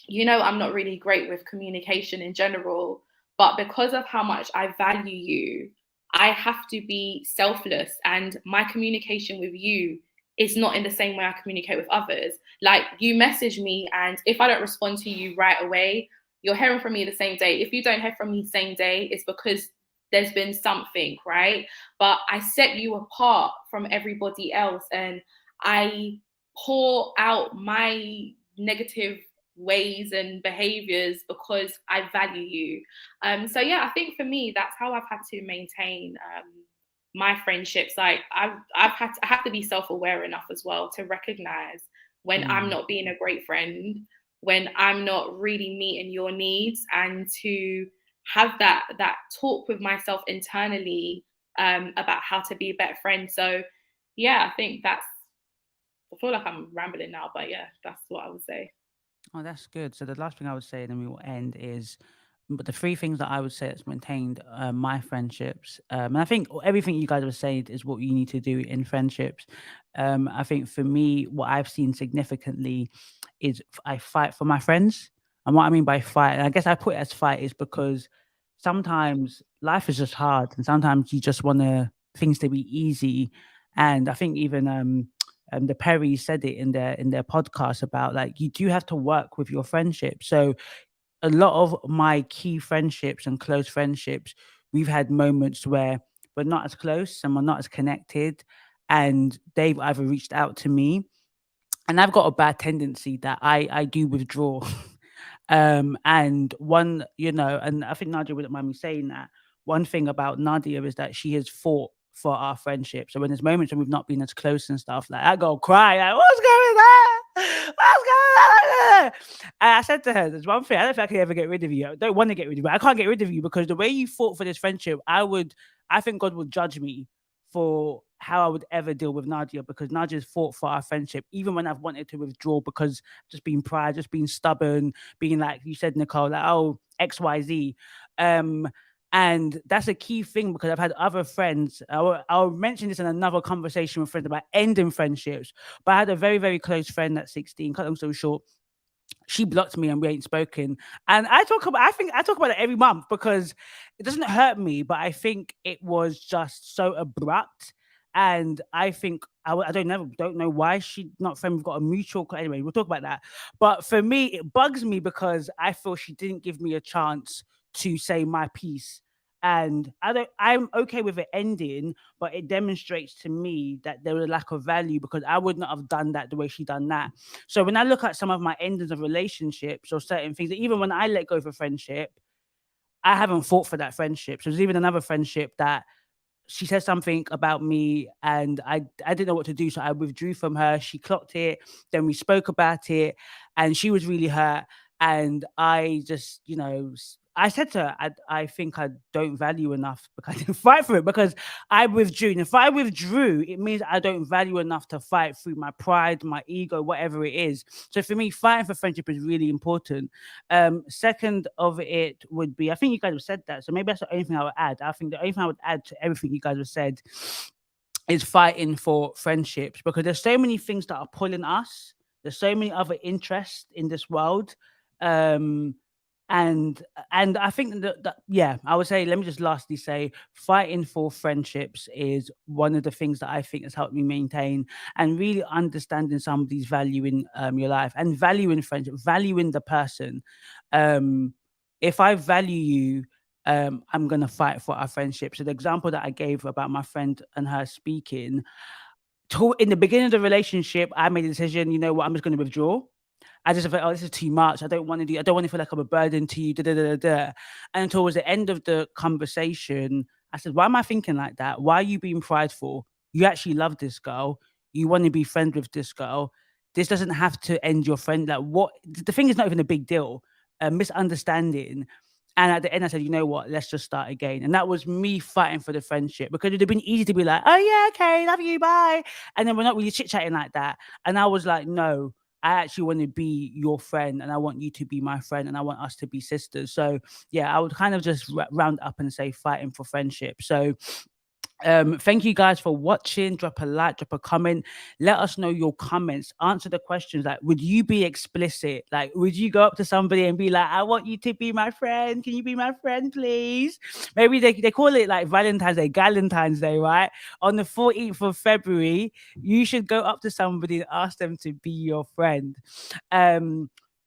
you know, I'm not really great with communication in general, but because of how much I value you, I have to be selfless, and my communication with you is not in the same way I communicate with others. Like, you message me, and if I don't respond to you right away, you're hearing from me the same day. If you don't hear from me the same day, it's because there's been something, right? But I set you apart from everybody else, and I pour out my negative ways and behaviors because I value you. So yeah, I think for me, that's how I've had to maintain my friendships. Like I have to be self-aware enough as well to recognize when I'm not being a great friend, when I'm not really meeting your needs, and to have that talk with myself internally about how to be a better friend. So yeah, I think I feel like I'm rambling now, but yeah, that's what I would say. Oh, that's good. So the last thing I would say, and then we will end, is but the three things that I would say that's maintained my friendships. And I think everything you guys were saying is what you need to do in friendships. I think for me, what I've seen significantly is I fight for my friends. And what I mean by fight, and I guess I put it as fight, is because sometimes life is just hard, and sometimes you just want things to be easy. And I think even the Perry said it in their podcast about like you do have to work with your friendship. So a lot of my key friendships and close friendships, we've had moments where we're not as close and we're not as connected, and they've either reached out to me, and I've got a bad tendency that I do withdraw. And one, you know, and I think Nadia wouldn't mind me saying that. One thing about Nadia is that she has fought for our friendship. So when there's moments when we've not been as close and stuff, like I go cry, like, what's going on? What's going on? And I said to her, there's one thing, I don't think I can ever get rid of you. I don't want to get rid of you, but I can't get rid of you because the way you fought for this friendship, I think God would judge me for how I would ever deal with Nadia, because Nadia's fought for our friendship, even when I've wanted to withdraw because just being pride, just being stubborn, being like you said, Nicole, like, oh, XYZ. And that's a key thing because I've had other friends. I'll mention this in another conversation with friends about ending friendships. But I had a very, very close friend at 16, cut long story short. She blocked me and we ain't spoken. And I talk about it every month because it doesn't hurt me, but I think it was just so abrupt. And I think I don't know why she not friend. We've got a mutual. Anyway, we'll talk about that. But for me, it bugs me because I feel she didn't give me a chance to say my piece. And I'm okay with it ending, but it demonstrates to me that there was a lack of value because I would not have done that the way she done that. So when I look at some of my endings of relationships or certain things, even when I let go of a friendship, I haven't fought for that friendship. So there's even another friendship that she said something about me and I didn't know what to do. So I withdrew from her. She clocked it. Then we spoke about it and she was really hurt. And I just, you know, I said to her, I think I don't value enough because I didn't fight for it because I withdrew. And if I withdrew, it means I don't value enough to fight through my pride, my ego, whatever it is. So for me, fighting for friendship is really important. Second of it would be, I think you guys have said that. So maybe that's the only thing I would add. I think the only thing I would add to everything you guys have said is fighting for friendships because there's so many things that are pulling us. There's so many other interests in this world. And I think that yeah, I would say, let me just lastly say, fighting for friendships is one of the things that I think has helped me maintain and really understanding somebody's value in your life and valuing friendship, valuing the person. If I value you, I'm gonna fight for our friendship. So the example that I gave about my friend and her speaking, in the beginning of the relationship, I made a decision, you know what, I'm just gonna withdraw. I just felt, oh, this is too much. I don't want to feel like I'm a burden to you. Da, da, da, da, da. And towards the end of the conversation, I said, why am I thinking like that? Why are you being prideful? You actually love this girl. You want to be friends with this girl. This doesn't have to end your friend. Like what? The thing is not even a big deal. A misunderstanding. And at the end, I said, you know what? Let's just start again. And that was me fighting for the friendship because it would have been easy to be like, oh yeah, okay, love you, bye. And then we're not really chit-chatting like that. And I was like, no, I actually want to be your friend and I want you to be my friend and I want us to be sisters. So yeah, I would kind of just round up and say fighting for friendship. So thank you guys for watching. Drop a like, drop a comment, let us know your comments, answer the questions. Like, would you be explicit? Like, would you go up to somebody and be like, I want you to be my friend, can you be my friend please? Maybe they call it like Valentine's Day, right? On the 14th of February, you should go up to somebody and ask them to be your friend.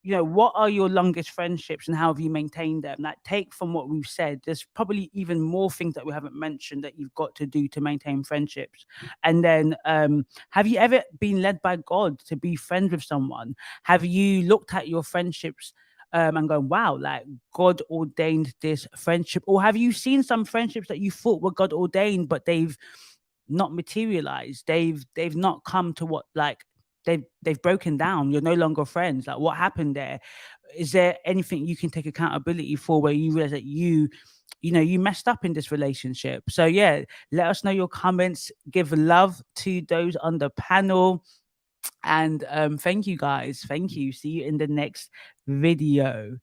You know, what are your longest friendships and how have you maintained them? Like, take from what we've said, there's probably even more things that we haven't mentioned that you've got to do to maintain friendships. And then have you ever been led by God to be friends with someone? Have you looked at your friendships and gone, wow, like God ordained this friendship? Or have you seen some friendships that you thought were God ordained but they've not materialized, they've not come to what, like, they've broken down, you're no longer friends? Like, what happened there? Is there anything you can take accountability for where you realize that you know you messed up in this relationship? So yeah, let us know your comments, give love to those on the panel. And thank you guys. Thank you. See you in the next video.